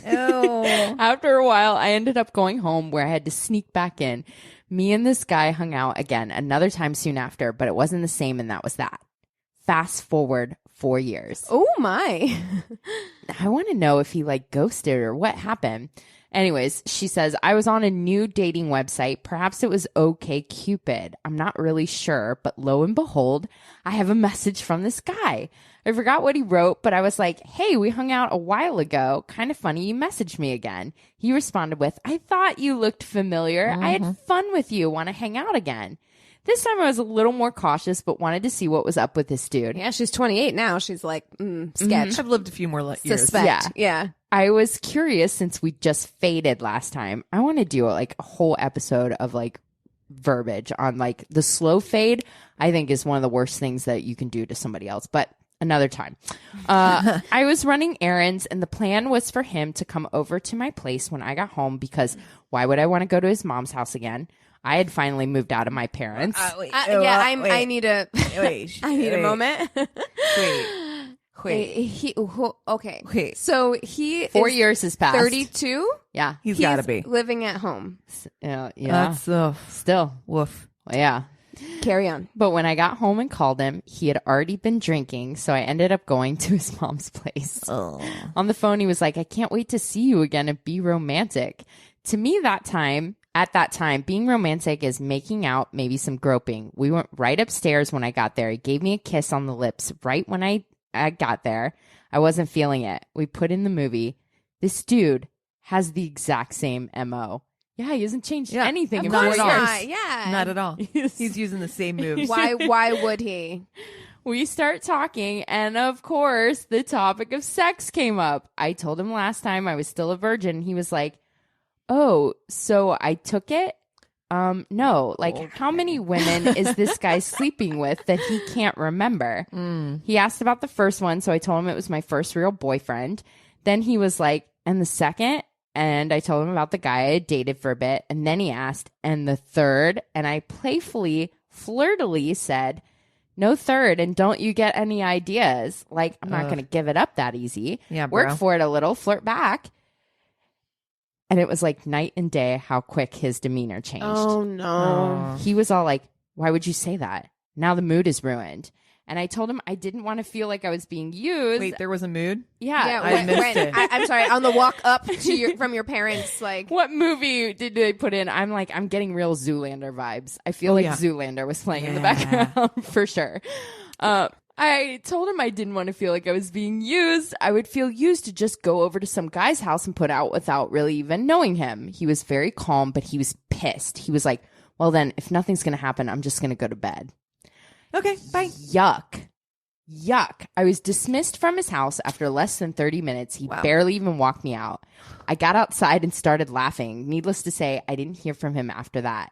Ew. After a while, I ended up going home where I had to sneak back in. Me and this guy hung out again another time soon after, but it wasn't the same, and that was that. Fast forward 4 years. Oh, my. I want to know if he ghosted or what happened. Anyways, she says, I was on a new dating website. Perhaps it was OkCupid. I'm not really sure, but lo and behold, I have a message from this guy. I forgot what he wrote, but I was like, hey, we hung out a while ago. Kind of funny you messaged me again. He responded with, I thought you looked familiar. I had fun with you. Want to hang out again? This time I was a little more cautious, but wanted to see what was up with this dude. Yeah, she's 28 now. She's like, sketch. I've lived a few more years. Suspect. Yeah. I was curious since we just faded last time. I want to do a whole episode of verbiage on the slow fade. I think is one of the worst things that you can do to somebody else, but another time. I was running errands and the plan was for him to come over to my place when I got home because why would I want to go to his mom's house again? I had finally moved out of my parents. I need a moment. Wait. Okay. So he 4 is years has passed. 32. Yeah. He's got to be. living at home. Yeah. That's Still. woof. Yeah. Carry on. But when I got home and called him, he had already been drinking, so I ended up going to his mom's place. Oh. On the phone, he was like, I can't wait to see you again and be romantic. To me, at that time, being romantic is making out, maybe some groping. We went right upstairs when I got there. He gave me a kiss on the lips right when I got there. I wasn't feeling it. We put in the movie. This dude has the exact same MO. Yeah, he hasn't changed anything in 4 years. Yeah. Not at all. He's using the same moves. Why would he? We start talking, and of course, the topic of sex came up. I told him last time I was still a virgin. He was like, oh, so I took it? No. How many women is this guy sleeping with that he can't remember? He asked about the first one, so I told him it was my first real boyfriend. Then he was like, and the second? And I told him about the guy I had dated for a bit. And then he asked, and the third? And I playfully, flirtily said, no third. And don't you get any ideas? I'm not going to give it up that easy. Yeah, bro. Work for it a little, flirt back. And it was like night and day how quick his demeanor changed. Oh, no. He was all like, why would you say that? Now the mood is ruined. And I told him I didn't want to feel like I was being used. Wait, there was a mood? Yeah. I missed it. I'm sorry. On the walk up to from your parents, what movie did they put in? I'm getting real Zoolander vibes. I feel Zoolander was playing in the background for sure. I told him I didn't want to feel like I was being used. I would feel used to just go over to some guy's house and put out without really even knowing him. He was very calm, but he was pissed. He was like, well, then if nothing's going to happen, I'm just going to go to bed. Okay, bye. Yuck. I was dismissed from his house after less than 30 minutes. He barely even walked me out. I got outside and started laughing. Needless to say, I didn't hear from him after that.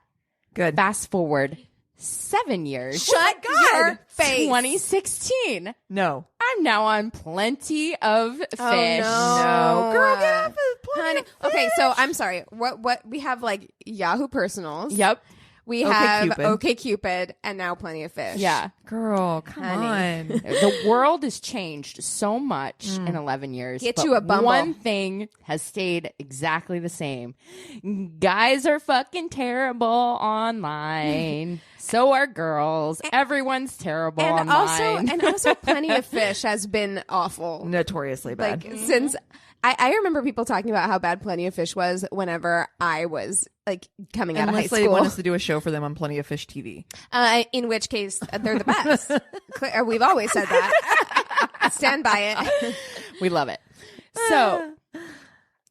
Good. Fast forward 7 years. Shut your face. 2016. No. I'm now on Plenty of Fish. Oh, no. Girl, get off of Plenty Honey. of Fish. Okay, so I'm sorry. What we have Yahoo Personals. Yep. We have OkCupid and now Plenty of Fish. Yeah. Girl, come on. The world has changed so much in 11 years. Get but you a Bumble. One thing has stayed exactly the same. Guys are fucking terrible online. So are girls. Everyone's terrible online. And also Plenty of Fish has been awful. Notoriously bad. Like, since... I remember people talking about how bad Plenty of Fish was whenever I was like coming out of high school. Unless they want us to do a show for them on Plenty of Fish TV. In which case, they're the best. We've always said that. Stand by it. We love it. So,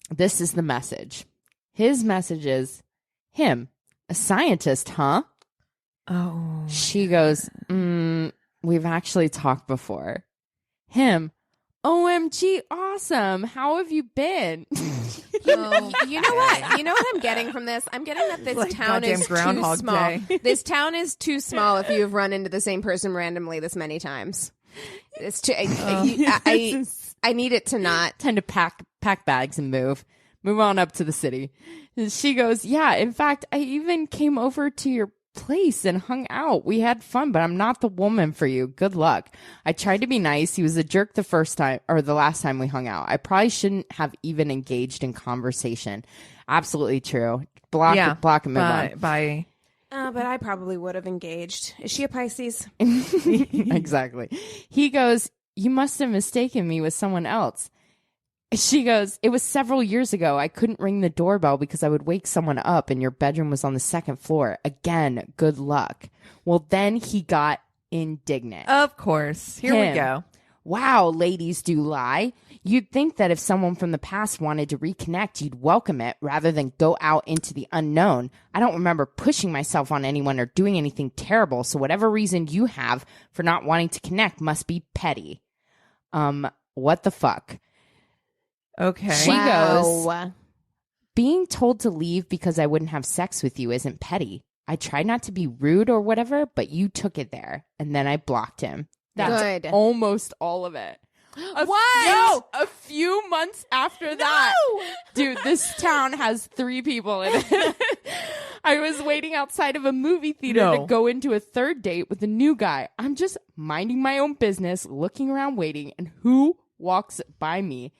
this is the message. His message is, him, a scientist, huh? Oh. She goes, we've actually talked before. Him, OMG, awesome. How have you been? You know what? You know what I'm getting from this? I'm getting that this town is too small. This town is too small if you have run into the same person randomly this many times. It's too. I need it to not. Time to pack bags and move on up to the city. And she goes, yeah, in fact, I even came over to your place and hung out. We had fun, but I'm not the woman for you. Good luck. I tried to be nice. He was a jerk the first time or the last time we hung out. I probably shouldn't have even engaged in conversation. Absolutely true. Block and move on. Bye. But I probably would have engaged. Is she a Pisces? Exactly. He goes, you must have mistaken me with someone else. She goes, it was several years ago. I couldn't ring the doorbell because I would wake someone up and your bedroom was on the second floor. Again, good luck. Well, then he got indignant. Of course. Here we go. Wow, ladies do lie. You'd think that if someone from the past wanted to reconnect, you'd welcome it rather than go out into the unknown. I don't remember pushing myself on anyone or doing anything terrible, so whatever reason you have for not wanting to connect must be petty. What the fuck? Okay. She goes, being told to leave because I wouldn't have sex with you isn't petty. I tried not to be rude or whatever, but you took it there. And then I blocked him. That's good. Almost all of it. A few months after that. Dude, this town has 3 people in it. I was waiting outside of a movie theater to go into a third date with a new guy. I'm just minding my own business, looking around waiting, and who walks by me?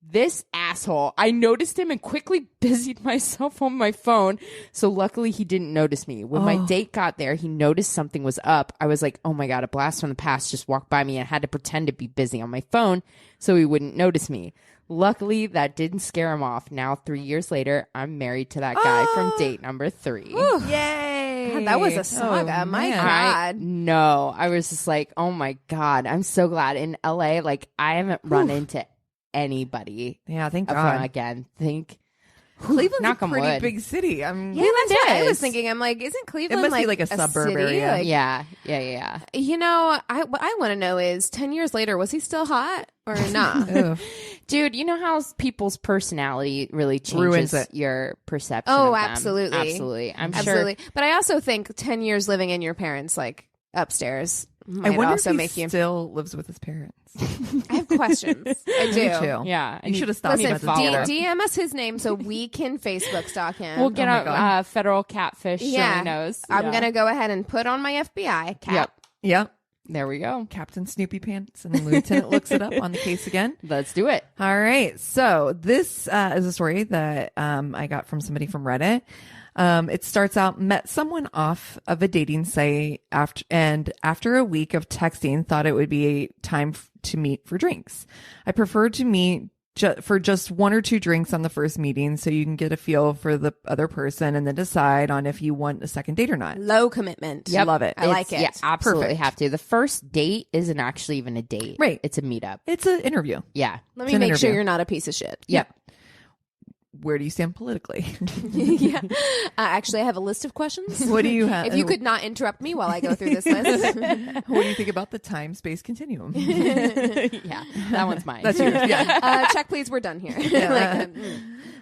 This asshole. I noticed him and quickly busied myself on my phone. So luckily he didn't notice me. When my date got there, he noticed something was up. I was like, oh my God, a blast from the past just walked by me. I had to pretend to be busy on my phone so he wouldn't notice me. Luckily, that didn't scare him off. Now, 3 years later, I'm married to that guy from date number 3. Ooh. Yay. God, that was a saga. My God. No, I was just like, oh my God. I'm so glad. In LA, like, I haven't run into anybody. Yeah, thank God. Again, Cleveland's a pretty big city. Yeah, that's what I was thinking. I'm like, isn't Cleveland it must be like a suburb city? area? Like, yeah. You know, what I want to know is 10 years later, was he still hot or not? Dude, you know how people's personality really changes your perception of them? Absolutely. I'm sure. But I also think 10 years living in your parents, like upstairs, might I wonder also if he make you still lives with his parents. I have questions. I do. Me too. Yeah. You should have stopped Listen, about this. DM us his name so we can Facebook stalk him. We'll get a federal catfish. Yeah. He knows. I'm going to go ahead and put on my FBI cap. Yep. There we go. Captain Snoopy Pants, and the lieutenant looks it up on the case again. Let's do it. All right. So this is a story that I got from somebody from Reddit. It starts out, met someone off of a dating site after a week of texting, thought it would be time to meet for drinks. I prefer to meet for just 1 or 2 drinks on the first meeting so you can get a feel for the other person and then decide on if you want a second date or not. Low commitment. Yep. Love it. I like it. Yeah, absolutely Perfect. have to. The first date isn't actually even a date. Right. It's a meetup. It's an interview. Yeah. Let me make sure you're not a piece of shit. Yep. Where do you stand politically? Yeah. Actually, I have a list of questions. What do you have? If you could not interrupt me while I go through this list. What do you think about the time-space continuum? Yeah, that one's mine. That's yours. Yeah. Check, please. We're done here.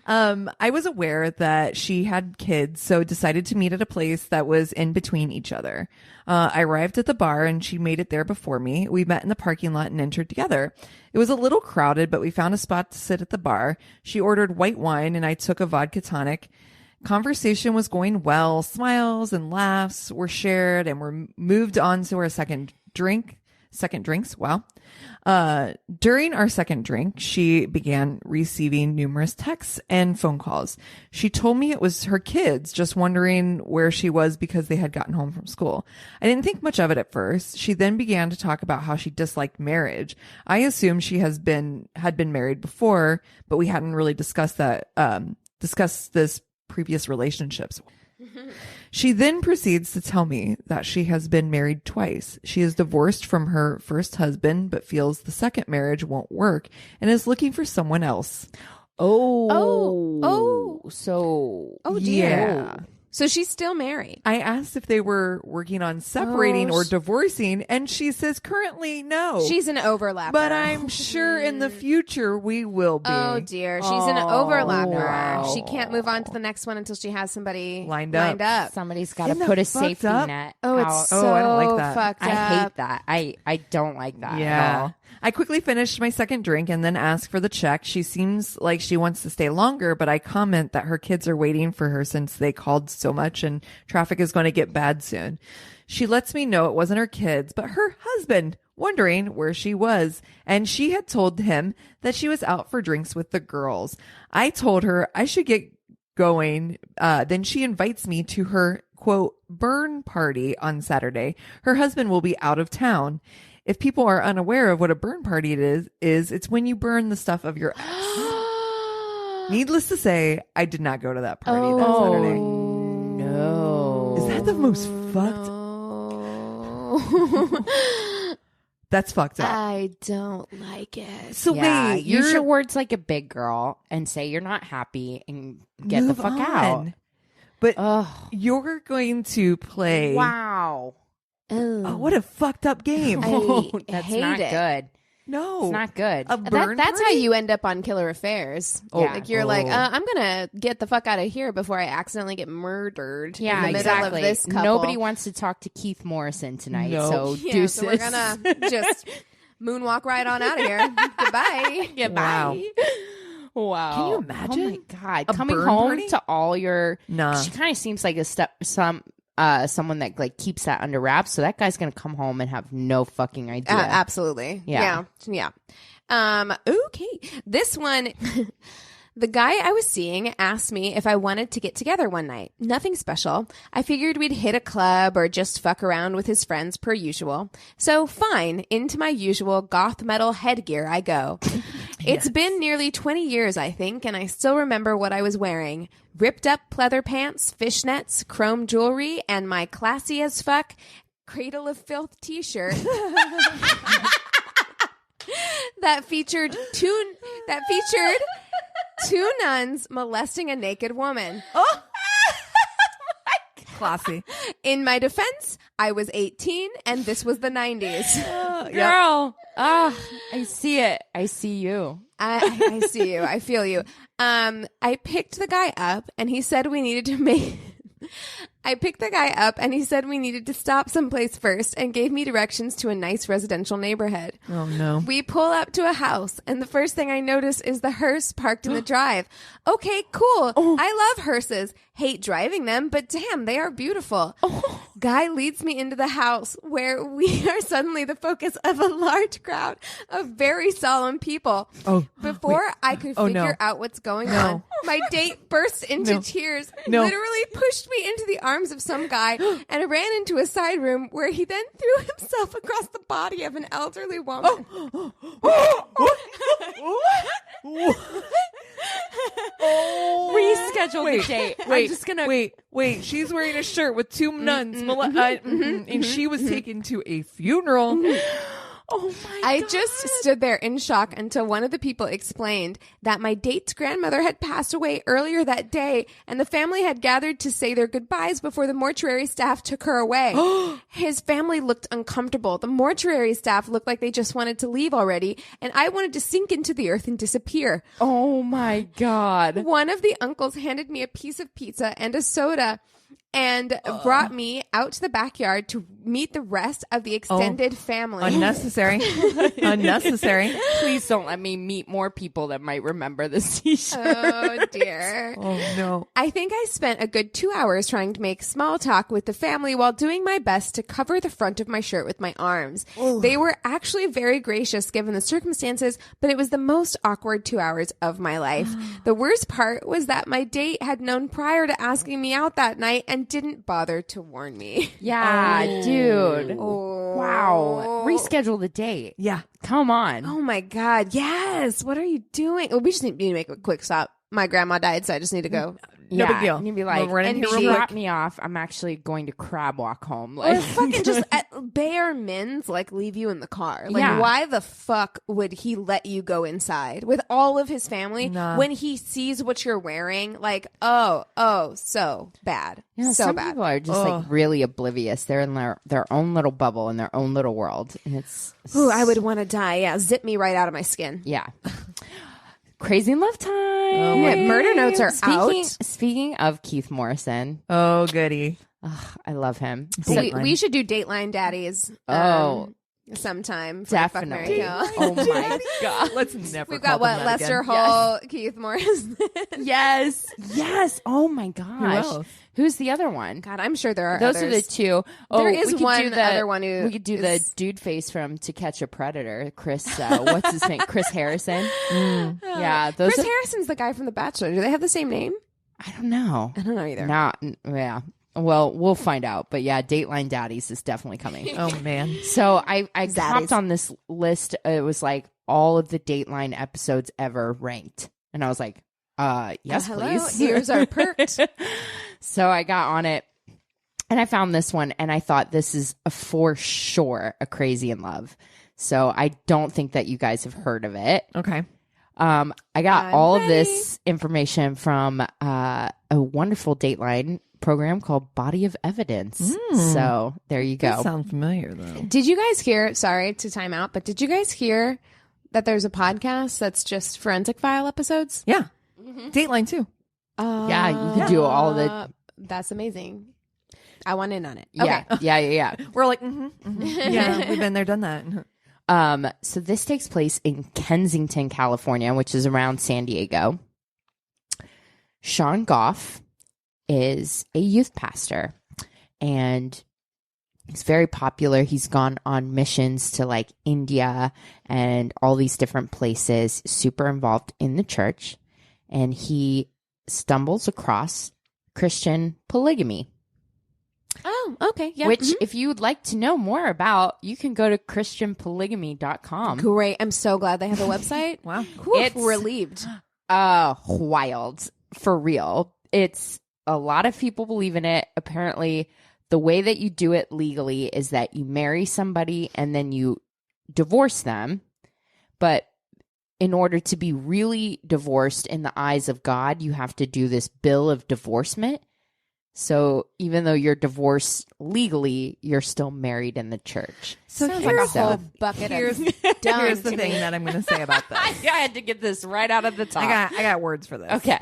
I was aware that she had kids, so decided to meet at a place that was in between each other. I arrived at the bar and she made it there before me. We met in the parking lot and entered together. It was a little crowded, but we found a spot to sit at the bar. She ordered white wine and I took a vodka tonic. Conversation was going well. Smiles and laughs were shared, and we're moved on to our second drinks. Wow. During our second drink, she began receiving numerous texts and phone calls. She told me it was her kids just wondering where she was because they had gotten home from school. I didn't think much of it at first. She then began to talk about how she disliked marriage. I assumed she had been married before, but we hadn't really discussed this previous relationships. She then proceeds to tell me that she has been married twice. She is divorced from her first husband, but feels the second marriage won't work and is looking for someone else. Oh, dear. Yeah. So she's still married. I asked if they were working on separating or divorcing, and she says currently no. She's an overlapper. But I'm sure in the future we will be. Oh, dear. She's an overlapper. No. She can't move on to the next one until she has somebody lined up. Somebody's got to put a safety net. Oh, out. it's so I don't like that. fucked up. I hate that. I don't like that at all. I quickly finished my second drink and then asked for the check. She seems like she wants to stay longer, but I comment that her kids are waiting for her since they called so much and traffic is going to get bad soon. She lets me know it wasn't her kids, but her husband, wondering where she was. And she had told him that she was out for drinks with the girls. I told her I should get going. Then she invites me to her, quote, burn party on Saturday. Her husband will be out of town. If people are unaware of what a burn party it's when you burn the stuff of your ex. Needless to say, I did not go to that party that Saturday. No. Is that the most fucked? That's fucked up. I don't like it. So Yeah, wait, use your words like a big girl and say you're not happy and get the move fuck on. out. But Ugh. you're going to play. Wow. Oh, what a fucked up game. That's hate not it. good. No. It's not good. A burn That's how party? you end up on Killer Affairs. Yeah. Like you're like, I'm gonna get the fuck out of here before I accidentally get murdered. Yeah, in the exactly. middle of this couple. Nobody wants to talk to Keith Morrison tonight, No. so Yeah, deuces. so we're gonna just moonwalk right on out of here. Goodbye. Goodbye. Wow. Can you imagine? Oh my god. A Coming burn home party? to all your Nah. She kind of seems like someone that like keeps that under wraps, so that guy's gonna come home and have no fucking idea. Absolutely. Yeah. Okay. This one, the guy I was seeing asked me if I wanted to get together one night. Nothing special. I figured we'd hit a club or just fuck around with his friends per usual. So fine, into my usual goth metal headgear I go. It's been nearly 20 years, I think, and I still remember what I was wearing. Ripped up pleather pants, fishnets, chrome jewelry, and my classy as fuck Cradle of Filth t-shirt. that featured two nuns molesting a naked woman. Oh. Classy. In my defense, I was 18 and this was the 90s. Girl. I see it. I see you. I see you. I feel you. I picked the guy up and he said we needed to stop someplace first and gave me directions to a nice residential neighborhood. Oh, no. We pull up to a house, and the first thing I notice is the hearse parked in the drive. Okay, cool. I love hearses. Hate driving them, but damn, they are beautiful. Guy leads me into the house where we are suddenly the focus of a large crowd of very solemn people. Before I could figure out what's going on, my date burst into tears, literally pushed me into the arms of some guy, and ran into a side room where he then threw himself across the body of an elderly woman. Reschedule the date. I'm just gonna Wait. She's wearing a shirt with two nuns, and she was taken to a funeral. Oh my I God. just stood there in shock until one of the people explained that my date's grandmother had passed away earlier that day and the family had gathered to say their goodbyes before the mortuary staff took her away. His family looked uncomfortable. The mortuary staff looked like they just wanted to leave already, and I wanted to sink into the earth and disappear. Oh my God. One of the uncles handed me a piece of pizza and a soda and brought me out to the backyard to meet the rest of the extended family. Unnecessary. Unnecessary. Please don't let me meet more people that might remember this t-shirt. Oh, dear. Oh, no. I think I spent a good 2 hours trying to make small talk with the family while doing my best to cover the front of my shirt with my arms. Ooh. They were actually very gracious given the circumstances, but it was the most awkward 2 hours of my life. The worst part was that my date had known prior to asking me out that night and didn't bother to warn me. Yeah, dude. Oh. Wow. Reschedule the date. Yeah. Come on. Oh my God. Yes. What are you doing? Oh, we just need to make a quick stop. My grandma died, so I just need to go. No big deal. And you'd be like, and drop me off. I'm actually going to crab walk home. Like, or fucking just at bare mins, like leave you in the car. Like, why the fuck would he let you go inside with all of his family when he sees what you're wearing? Like, oh, so bad. So some bad. people are just like really oblivious. They're in their own little bubble, in their own little world. And it's... Ooh, I would want to die. Yeah, zip me right out of my skin. Yeah. Crazy in Love time. Oh, murder notes are out. Speaking of Keith Morrison. Oh, goody. I love him. So we should do Dateline Daddies. Sometime. Definitely. Oh my God. Let's never. We've got Lester Hall, Keith Morrison. Yes. Oh my gosh. Who's the other one? God, I'm sure there are Those others. are the two. There is one other one who... We could do the dude face from To Catch a Predator. Chris, what's his name? Chris Harrison. Yeah. Chris Harrison's the guy from The Bachelor. Do they have the same name? I don't know. I don't know either. Yeah. Well, we'll find out. But yeah, Dateline Daddies is definitely coming. Oh, man. So I hopped on this list. It was like all of the Dateline episodes ever ranked. And I was like, yes, please. Here's our perks. So I got on it and I found this one and I thought this is for sure a Crazy in Love. So I don't think that you guys have heard of it. Okay. I got all of this information from a wonderful Dateline program called Body of Evidence. So there you go. That sounds familiar though. Did you guys hear, sorry to time out, but did you guys hear that there's a podcast that's just forensic file episodes? Yeah. Dateline too. Yeah, you can do all the... That's amazing. I want in on it. Yeah, okay. yeah. We're like, yeah, we've been there, done that. So this takes place in Kensington, California, which is around San Diego. Sean Goff is a youth pastor, and he's very popular. He's gone on missions to like India and all these different places, super involved in the church, and he stumbles across Christian polygamy. Oh, okay. Yeah. Which, if you would like to know more about, you can go to christianpolygamy.com. Great. I'm so glad they have a website. Wow. It's relieved. Wild. For real. It's a lot of people believe in it. Apparently, the way that you do it legally is that you marry somebody and then you divorce them. But in order to be really divorced in the eyes of God, you have to do this bill of divorcement. So even though you're divorced legally, you're still married in the church. So here's a whole bucket here's of the thing that I'm going to say about this. I had to get this right out of the top. I got words for this. Okay.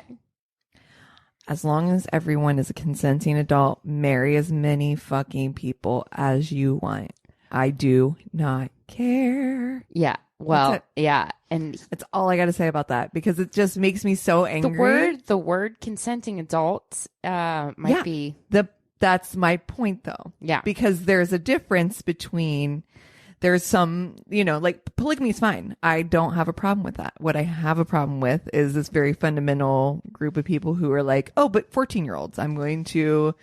As long as everyone is a consenting adult, marry as many fucking people as you want. I do not care. Yeah. Well, yeah. And that's all I got to say about that, because it just makes me so angry. The word consenting adults might be that's my point though. Yeah. Because there's a difference between, there's some, like polygamy is fine. I don't have a problem with that. What I have a problem with is this very fundamental group of people who are like, oh, but 14-year-olds, I'm going to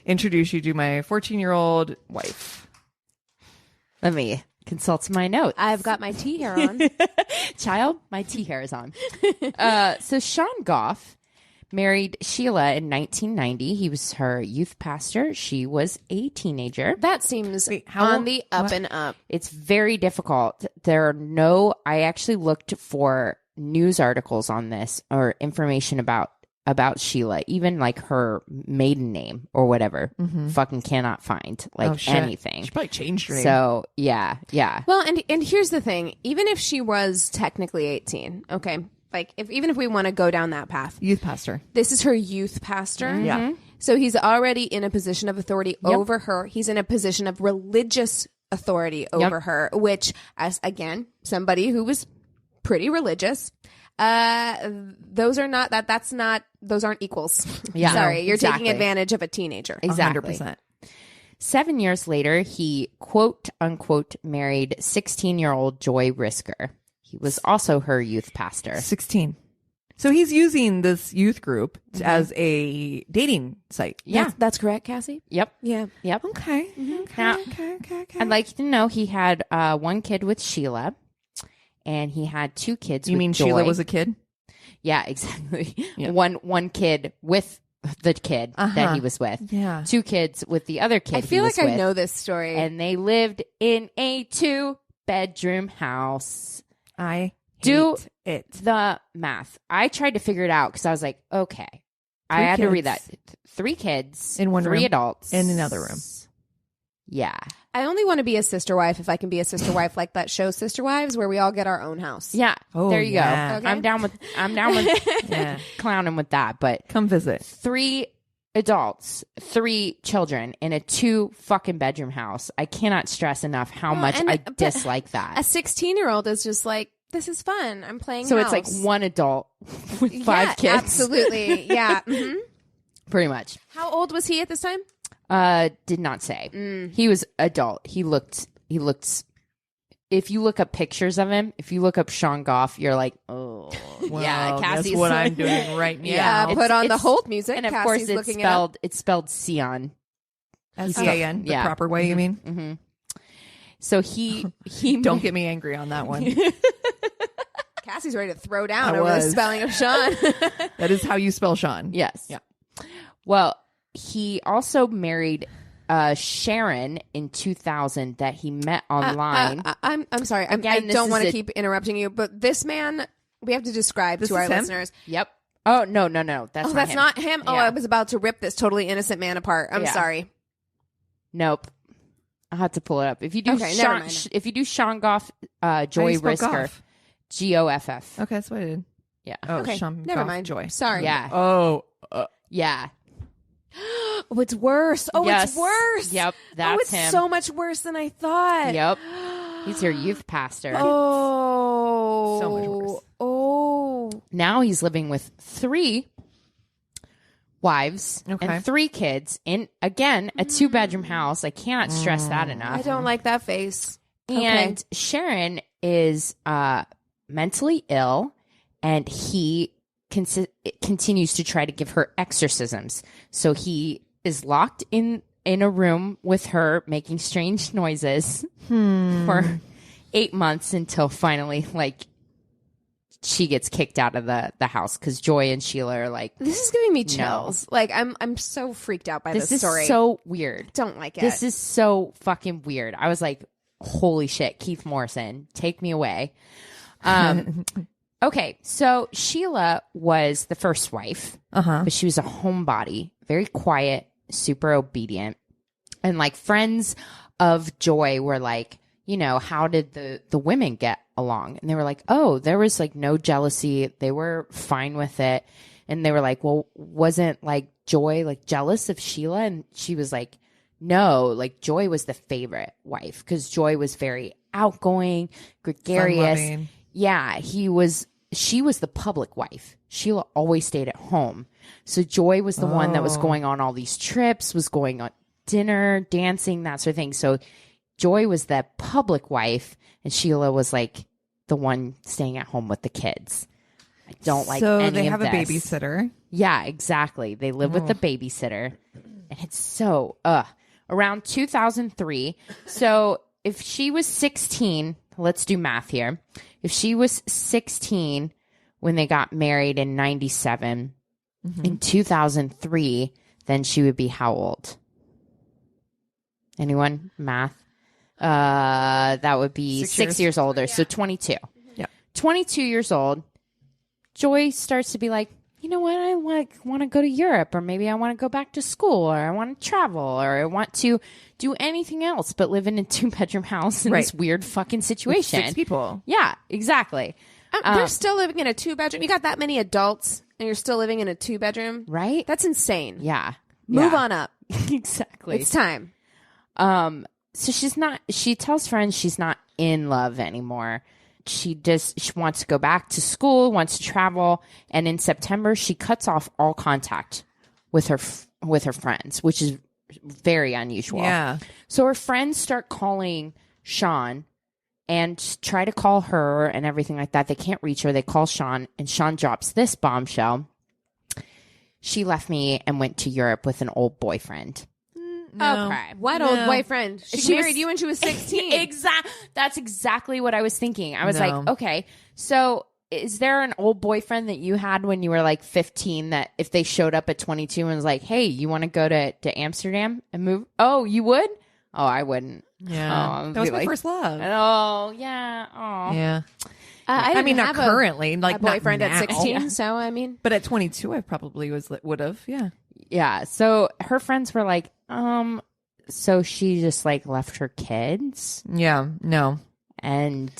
introduce you to my 14-year-old wife. Let me consult my notes. I've got my tea hair on. Child, my tea hair is on. So Sean Goff married Sheila in 1990. He was her youth pastor. She was a teenager. That seems on the up and up. It's very difficult. I actually looked for news articles on this or information about Sheila, even like her maiden name or whatever. Fucking cannot find anything. She probably changed her name. So yeah. Well, and here's the thing: even if she was technically 18, okay, like even if we want to go down that path, youth pastor. This is her youth pastor. Yeah. So he's already in a position of authority over her. He's in a position of religious authority over her, which, as again, somebody who was pretty religious, those aren't equals. Yeah. Sorry, you're taking advantage of a teenager. Exactly. 100%. 7 years later, he quote unquote married 16-year-old Joy Risker. He was also her youth pastor. 16. So he's using this youth group as a dating site. Yeah. That's correct, Cassie? Yep. Yeah. Yep. Okay. Now, Okay. I'd like you to know he had one kid with Sheila, and he had 2 kids You with mean Joy. Sheila was a kid? Yeah, exactly. Yeah. One kid with the kid that he was with. Yeah. 2 kids with the other kid I feel he was like I with, know this story. and they lived in a 2-bedroom house. I Do hate it. The math. I tried to figure it out because I was like, okay. I had to read that. 3 kids In one 3 room. adults In another room. Yeah. I only want to be a sister wife if I can be a sister wife like that show Sister Wives, where we all get our own house. Yeah. Oh, there you yeah. go. Okay. I'm down with Yeah. clowning with that. But Come visit. 3 adults, 3 children in a 2 fucking bedroom house. I cannot stress enough how much I dislike that. A 16-year-old is just like, this is fun. I'm playing So house. it's like 1 adult with 5 kids. Absolutely. Yeah. Mhm. Pretty much. How old was he at this time? Did not say. He was adult. He looked, if you look up pictures of him, if you look up Sean Goff, you're like, oh. Well, yeah, Cassie's that's what I'm doing right now. Yeah, put on the Holt music. And of Cassie's course, looking it's spelled Sion. S-E-A-N, the Yeah. proper way, you mean? Mm-hmm. So he Don't get me angry on that one. Cassie's ready to throw down I over the was. spelling of Sean. That is how you spell Sean. Yes. Yeah. Well, he also married Sharon in 2000 that he met online. I'm sorry. Again, I don't this want to is keep interrupting you, but this man, we have to describe This to our is him? listeners. Yep. Oh, no. That's That's him. not him. Oh, Yeah. I was about to rip this totally innocent man apart. I'm Yeah. sorry. Nope. I'll have to pull it up. If you do Okay, never Sean, mind. if you do Sean Goff, How do Joy you spell Risker, Goff? Goff. Okay, that's what I did. Yeah. Oh, Okay, Sean never Goff mind. Joy. Sorry. Yeah. Oh, Yeah. Oh, it's worse. Oh, Yes. it's worse. Yep. Oh, That's it's him. so much worse than I thought. Yep. He's your youth pastor. Oh. So much worse. Oh. Now he's living with 3 wives Okay. and 3 kids in, again, a 2-bedroom house. I cannot stress that enough. I don't like that face. And Sharon is mentally ill, and he continues to try to give her exorcisms. So he is locked in a room with her, making strange noises for 8 months until finally, like, she gets kicked out of the house because Joy and Sheila are like, This is giving me chills. Like I'm so freaked out by this is story. so weird. Don't like it. This is so fucking weird. I was like, holy shit, Keith Morrison, take me away. Okay, so Sheila was the first wife, but she was a homebody, very quiet, super obedient. And like friends of Joy were like, you know, how did the women get along? And they were like, oh, there was like no jealousy. They were fine with it. And they were like, well, wasn't like Joy like jealous of Sheila? And she was like, no, like Joy was the favorite wife because Joy was very outgoing, gregarious. Fun-loving. Yeah, she was the public wife. Sheila always stayed at home. So Joy was the one that was going on all these trips, was going on dinner, dancing, that sort of thing. So Joy was the public wife, and Sheila was like the one staying at home with the kids. I don't like any So they have of a this. babysitter. Yeah, exactly. They live with the babysitter. And it's so, around 2003. So if she was 16, let's do math here. If she was 16 when they got married in 97, in 2003, then she would be how old? Anyone? Math? That would be 6 years older. So 22. Yeah. 22 years old. Joy starts to be like, you know what? I want to go to Europe, or maybe I want to go back to school, or I want to travel, or I want to do anything else but live in a 2-bedroom house in this weird fucking situation. 6 people. Yeah, exactly. They're still living in a 2-bedroom. You got that many adults, and you're still living in a 2-bedroom, Right? That's insane. Yeah. Move on up. Exactly. It's time. So she tells friends she's not in love anymore. She wants to go back to school, wants to travel. And in September, she cuts off all contact with her friends, which is very unusual. Yeah. So her friends start calling Sean and try to call her and everything like that. They can't reach her. They call Sean, and Sean drops this bombshell. She left me and went to Europe with an old boyfriend. No. Okay. What old boyfriend? She married you when she was 16. That's exactly what I was thinking. I was No. like, okay, so is there an old boyfriend that you had when you were like 15 that if they showed up at 22 and was like, hey, you want to go to Amsterdam and move? Oh, you would? Oh, I wouldn't. Yeah. Oh, that was my first love. Oh, yeah. Oh. Yeah. I mean, not currently. Like, a boyfriend not at now. 16. So, I mean. But at 22, I probably would have. Yeah. Yeah. So her friends were like, so she just like left her kids Yeah. No. and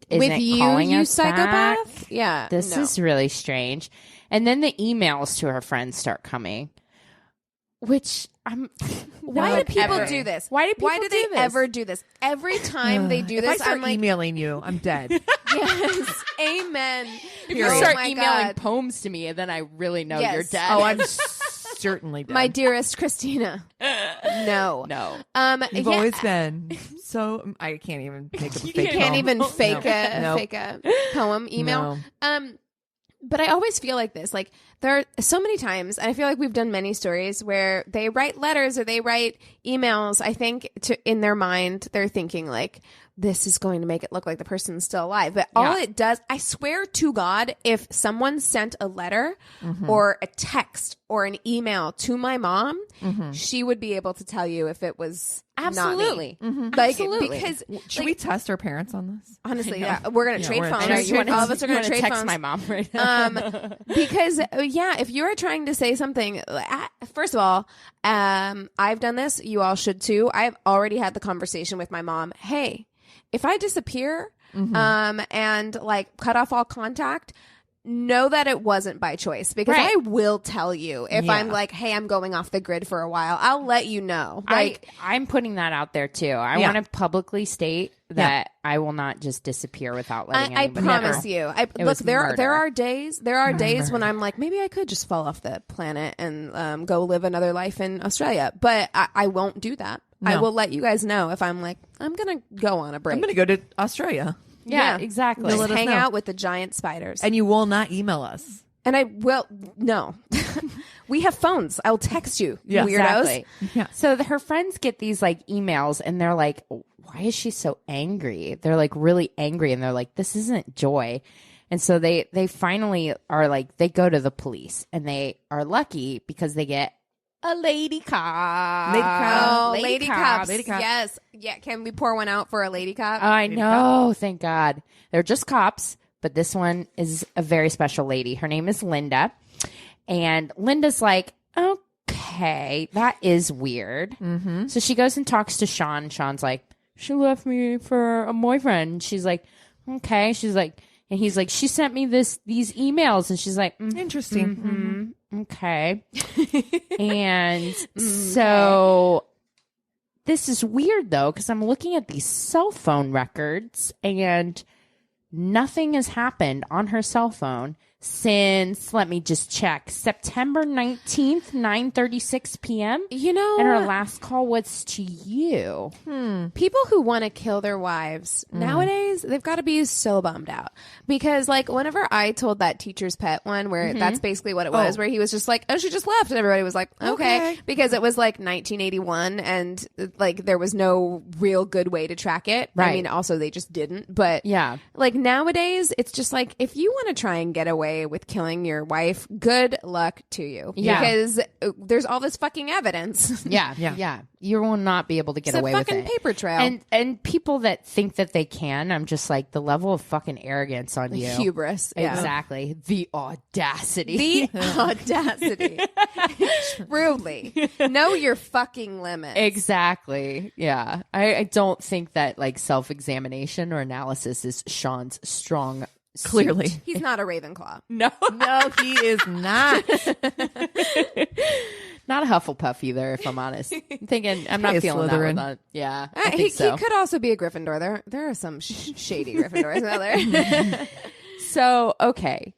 With calling you us psychopath? back? Yeah. This no. is really strange. And then the emails to her friends start coming, which I'm. Why do people do this? Why do people Why do they this? ever do this? Every time they do If this, I start I'm like, emailing you, I'm dead. yes, amen. If you Oh start my emailing God. poems to me, and then I really know Yes. you're dead. Oh, I'm certainly dead. My dearest Christina. No. no. You've always been so. I can't even make a fake. Can't poem. even fake No. a poem email. No. But I always feel like this. Like, there are so many times, and I feel like we've done many stories where they write letters or they write emails. I think in their mind, they're thinking like, this is going to make it look like the person's still alive. But all it does, I swear to God, if someone sent a letter or a text or an email to my mom, she would be able to tell you if it was Absolutely. not me. Like, Absolutely. Because Should we test our parents on this? honestly, we're going to trade we're phones. gonna trade All of us are going to trade text phones. my mom right now. Because if you're trying to say something, first of all, I've done this. You all should too. I've already had the conversation with my mom. Hey, if I disappear, and like cut off all contact, know that it wasn't by choice, because Right. I will tell you if I'm like, hey, I'm going off the grid for a while. I'll let you know. Like, I'm putting that out there too. I want to publicly state that I will not just disappear without letting I anybody promise know. you. Look, was there murder. are days when I'm like, maybe I could just fall off the planet and go live another life in Australia, but I won't do that. No. I will let you guys know if I'm like, I'm gonna go on a break. I'm going to go to Australia, Yeah, exactly. Just let us hang know. out with the giant spiders. and you will not email us. And I will no. We have phones. I'll text you, Yeah, weirdos. Exactly. Yeah. So her friends get these like emails and they're like, why is she so angry? They're like really angry and they're like, this isn't joy. And so they finally are like, they go to the police and they are lucky because they get a lady cop. Lady cops. Lady cop. Yes. Yeah. Can we pour one out for a lady cop? I know. Thank God. They're just cops, but this one is a very special lady. Her name is Linda. And Linda's like, okay, that is weird. Mm-hmm. So she goes and talks to Sean. Sean's like, she left me for a boyfriend. She's like, okay. She's like, and he's like, she sent me these emails. And she's like, Interesting. okay. And so this is weird though, because I'm looking at these cell phone records and nothing has happened on her cell phone since, let me just check, September 19th, 9:36 p.m. You know, And her last call was to you. people who want to kill their wives nowadays, they've got to be so bummed out, because like whenever I told that teacher's pet one where that's basically what it was, where he was just like, oh, she just left, and everybody was like, okay, because it was like 1981 and like there was no real good way to track it. I Right. mean, also they just didn't, but Yeah. like nowadays it's just like, if you want to try and get away with killing your wife, good luck to you. Yeah. Because there's all this fucking evidence. Yeah. You will not be able to get It's a away with fucking it. paper trail. And people that think that they can, I'm just like, the level of fucking arrogance on you. Hubris. Yeah. Exactly. The audacity. The audacity. Truly. Know your fucking limits. Exactly. Yeah. I don't think that like self-examination or analysis is Sean's strong suit. Clearly. He's not a Ravenclaw. No. No, he is not. Not a Hufflepuff either, if I'm honest. I'm thinking, I'm not feeling Slytherin. that one. Yeah, He could also be a Gryffindor. There are some shady Gryffindors out there. So, okay.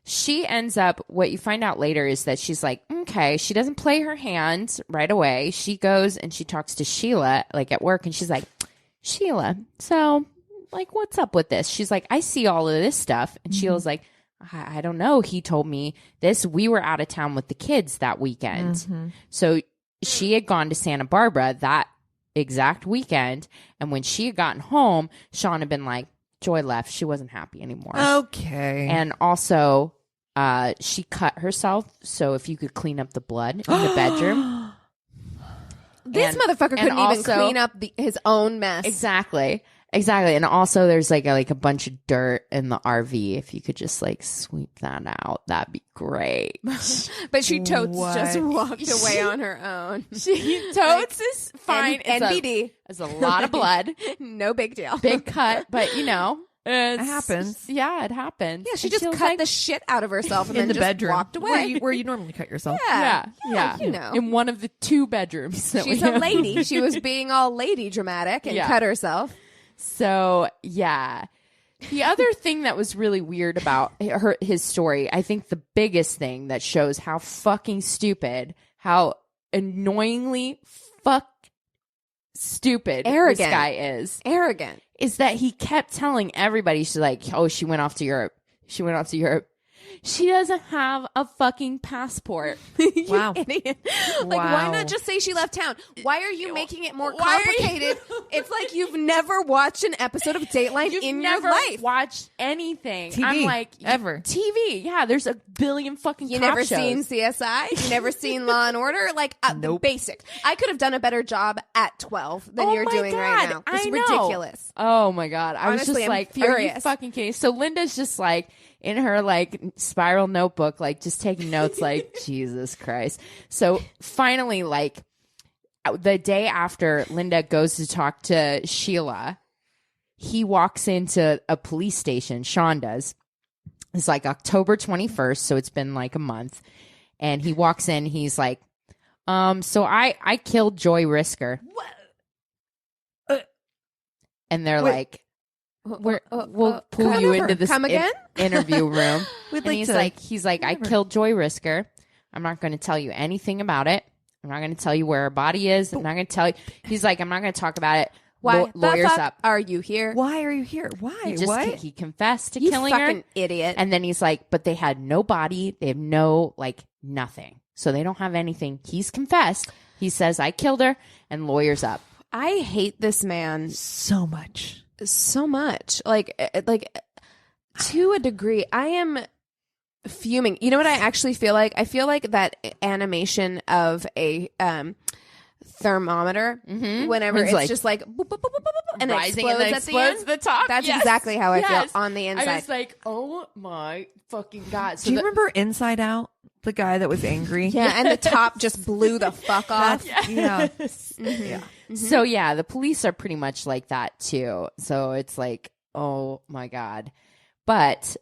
She ends up, what you find out later is that she's like, okay, she doesn't play her hand right away. She goes and she talks to Sheila, like at work, and she's like, Sheila, so, like, what's up with this? She's like, I see all of this stuff. And Sheila's like, I don't know. He told me this. We were out of town with the kids that weekend. So she had gone to Santa Barbara that exact weekend. And when she had gotten home, Sean had been like, Joy left. She wasn't happy anymore. Okay. And also, she cut herself. So if you could clean up the blood in the bedroom. This motherfucker couldn't even clean up his own mess. Exactly. And also there's like a bunch of dirt in the RV. If you could just like sweep that out, that'd be great. But she totes just walked away on her own. Totes is fine. NBD. It's a lot of blood. No big deal. Big cut, but you know. It happens. Yeah, it happens. Yeah, she just cut the shit out of herself and in then the just bedroom walked away. where you normally cut yourself. Yeah. You know. In one of the 2 bedrooms. She's a lady. She was being all lady dramatic and cut herself. So, yeah. The other thing that was really weird about his story, I think the biggest thing that shows how fucking stupid, how annoyingly stupid arrogant. This guy is. Arrogant. Is that he kept telling everybody, she's like, oh, she went off to Europe. She doesn't have a fucking passport. Wow. Idiot. Like, why not just say she left town? Why are you making it more complicated? It's like you've never watched an episode of Dateline in your life. Watched anything. TV, I'm like, ever. TV. Yeah, there's a billion fucking You cop never shows. seen CSI? You never seen Law and Order? Like, the basics. I could have done a better job at 12 than you're doing right now. It's ridiculous. Oh my God. I was Honestly, just I'm like, furious. are you fucking kidding? So Linda's just like, in her like spiral notebook, like just taking notes like, Jesus Christ. So finally, like the day after Linda goes to talk to Sheila, he walks into a police station. Sean does. It's like October 21st. So it's been like a month. And he walks in. He's like, so I killed Joy Risker. What? And they're like, we'll pull you into this interview room. And he's like, I killed Joy Risker. I'm not going to tell you anything about it. I'm not going to tell you where her body is. I'm not going to tell you. He's like, I'm not going to talk about it. Why? Lawyers up. Are you here? Why are you here? Why? He confessed to killing her. You fucking idiot. And then he's like, but they had no body. They have no, like, nothing. So they don't have anything. He's confessed. He says, I killed her, and lawyers up. I hate this man so much. Like to a degree. I am fuming. You know what I actually feel like? I feel like that animation of a thermometer whenever it's just like boop, boop, boop, boop, boop, and rising it explodes, and then at explodes the end. the top. That's exactly how I feel on the inside. I was like, oh my fucking God. So do you remember Inside Out? The guy that was angry? Yeah, and the top just blew the fuck off. Yeah. So yeah, the police are pretty much like that too. So it's like, oh my God. But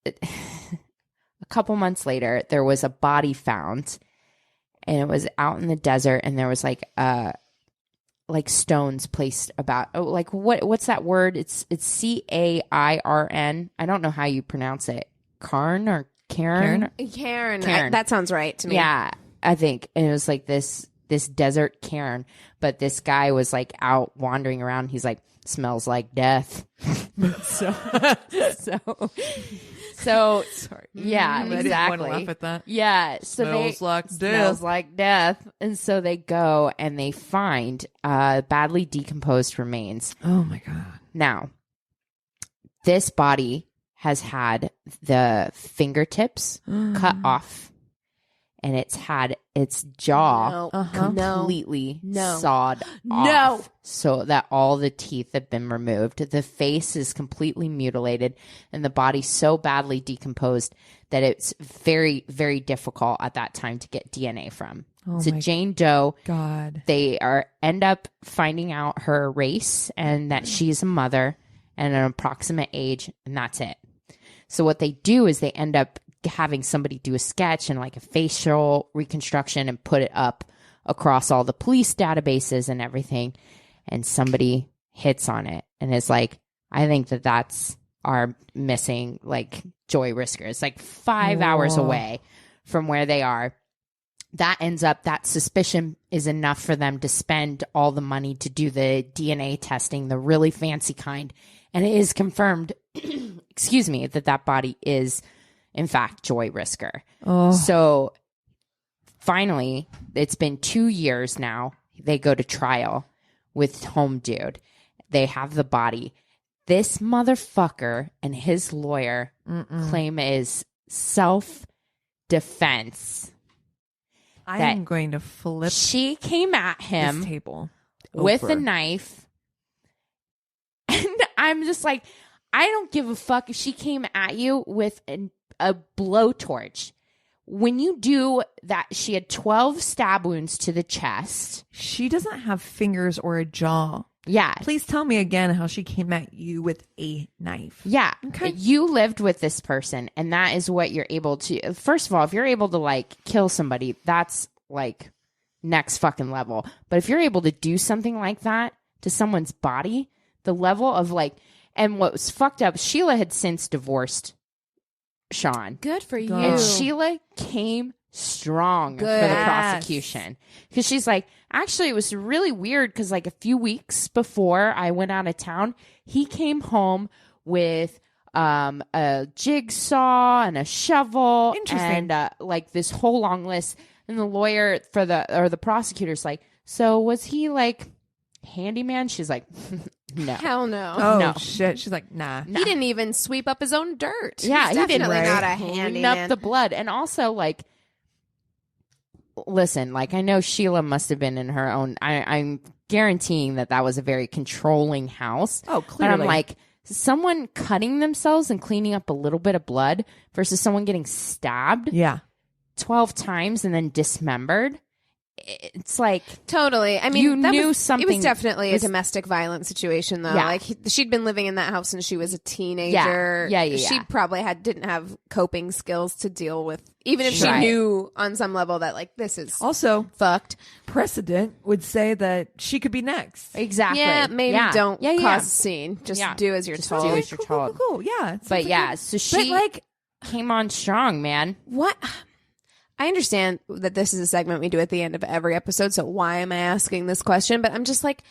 a couple months later, there was a body found, and it was out in the desert, and there was like stones placed about. Oh, like what's that word? It's CAIRN. I don't know how you pronounce it. Karen or Karen? Karen. That sounds right to me. Yeah, I think. And it was like this desert cairn, but this guy was like out wandering around. He's like, smells like death. so sorry. Yeah, exactly. I didn't want to laugh at that. Yeah, so smells like death, and so they go and they find badly decomposed remains. Oh my God! Now, this body has had the fingertips cut off, and it's had its jaw completely sawed off so that all the teeth have been removed. The face is completely mutilated, and the body so badly decomposed that it's very, very difficult at that time to get DNA from. It's a Jane Doe. God. They end up finding out her race and that she's a mother and an approximate age, and that's it. So what they do is they end up having somebody do a sketch and like a facial reconstruction and put it up across all the police databases and everything. And somebody hits on it and is like, I think that that's our missing like Joy Risker. It's like 5 hours away from where they are. That ends up, that suspicion is enough for them to spend all the money to do the DNA testing, the really fancy kind. And it is confirmed, excuse me, that body is, in fact, Joy Risker. Oh. So finally, it's been 2 years now. They go to trial with Home Dude. They have the body. This motherfucker and his lawyer claim is self-defense. I am going to flip. She came at him this table with a knife. And I'm just like, I don't give a fuck if she came at you with a blowtorch. When you do that, she had 12 stab wounds to the chest. She doesn't have fingers or a jaw. Yeah. Please tell me again how she came at you with a knife. Yeah. Okay. You lived with this person, and that is what you're able to. First of all, if you're able to like kill somebody, that's like next fucking level. But if you're able to do something like that to someone's body, the level of like, and what was fucked up, Sheila had since divorced Sean. Good for you. And Sheila came strong for the prosecution because she's like, actually, it was really weird because like a few weeks before I went out of town, he came home with a jigsaw and a shovel and like this whole long list. And the lawyer for the prosecutor's like, so was he like handyman? She's like, no. Hell no. Oh, no. Shit. She's like, nah. He didn't even sweep up his own dirt. Yeah, he's definitely not a handyman. Clean up the blood. And also, like, listen, like, I know Sheila must have been in her own. I'm guaranteeing that was a very controlling house. Oh, clearly. But I'm like, someone cutting themselves and cleaning up a little bit of blood versus someone getting stabbed 12 times and then dismembered. It's like totally. I mean, you knew something. It was definitely a domestic violence situation, though. Yeah. Like she'd been living in that house since she was a teenager. Yeah. She probably didn't have coping skills to deal with, even if she Right. knew on some level that like this is also fucked. Precedent would say that she could be next. Exactly. Yeah, maybe don't cause a scene. Just Yeah. do as you're told. Do as you're told. Cool. Yeah. But yeah, so she like came on strong, man. What? I understand that this is a segment we do at the end of every episode, so why am I asking this question? But I'm just like,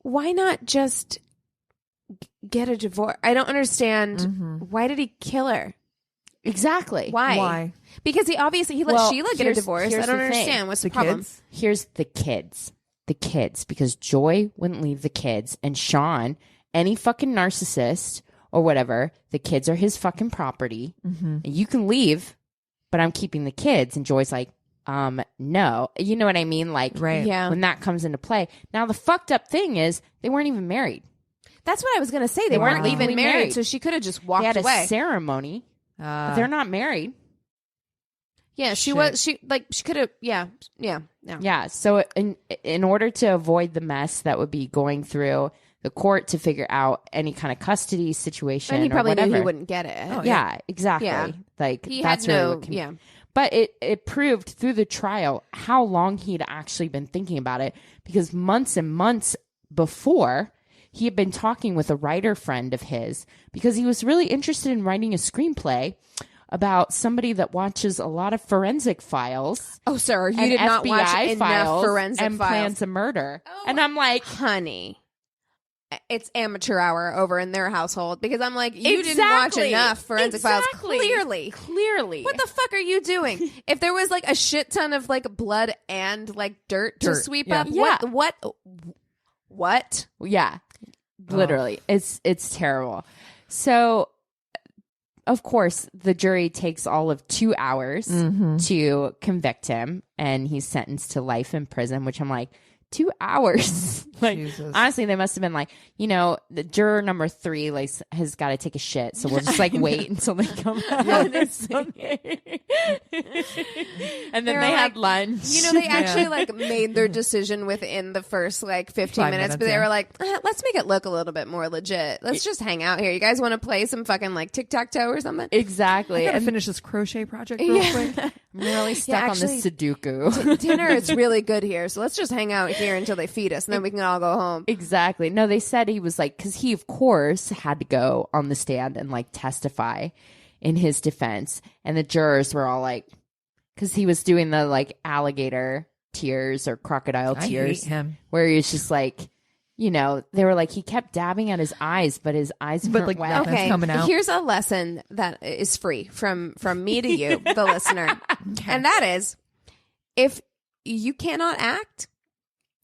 why not just get a divorce? I don't understand. Why did he kill her? Exactly. Why? Because he let Sheila get a divorce. I don't understand. What's the problem? Kids? Here's the kids. The kids. Because Joy wouldn't leave the kids. And Sean, any fucking narcissist or whatever, the kids are his fucking property. And you can leave, but I'm keeping the kids. And Joy's like, no. You know what I mean? Like, right. Yeah. When that comes into play. Now, the fucked up thing is they weren't even married. That's what I was going to say. They weren't even married, so she could have just walked away. They had a ceremony. But they're not married. Yeah, she was. She could have. Yeah. Yeah. So in order to avoid the mess that would be going through the court to figure out any kind of custody situation, and he probably or whatever. knew he wouldn't get it. Oh, yeah, exactly. Yeah. Like he that's had really no. Yeah. But it proved through the trial how long he'd actually been thinking about it, because months and months before, he had been talking with a writer friend of his because he was really interested in writing a screenplay about somebody that watches a lot of forensic files. Oh, sir, you and did not FBI watch enough files forensic and files. plans a murder. Oh, and I'm like, honey, it's amateur hour over in their household, because I'm like, you didn't watch enough forensic files. Clearly. What the fuck are you doing? If there was like a shit ton of like blood and like dirt to sweep up, what? Yeah, literally, it's terrible. So, of course, the jury takes all of 2 hours to convict him, and he's sentenced to life in prison, which I'm like, 2 hours. Like, Jesus. honestly, they must have been like, the juror number 3 like has got to take a shit, so we'll just like wait until they come out or something. And then they had lunch. They actually like made their decision within the first like 15 minutes, but they were like, let's make it look a little bit more legit. Let's just hang out here. You guys want to play some fucking like tic-tac-toe or something? Exactly. I gotta finish this crochet project real quick. I'm really stuck on this Sudoku. Dinner is really good here, so let's just hang out here until they feed us, and then we can all go home. Exactly. No, they said he was like, because he of course had to go on the stand and like testify in his defense, and the jurors were all like, because he was doing the like alligator tears or crocodile tears, I hate him. where he was just like, they were like, he kept dabbing at his eyes, but his eyes weren't like, wet. Okay, coming out. Here's a lesson that is free from me to you, the listener, and that is, if you cannot act,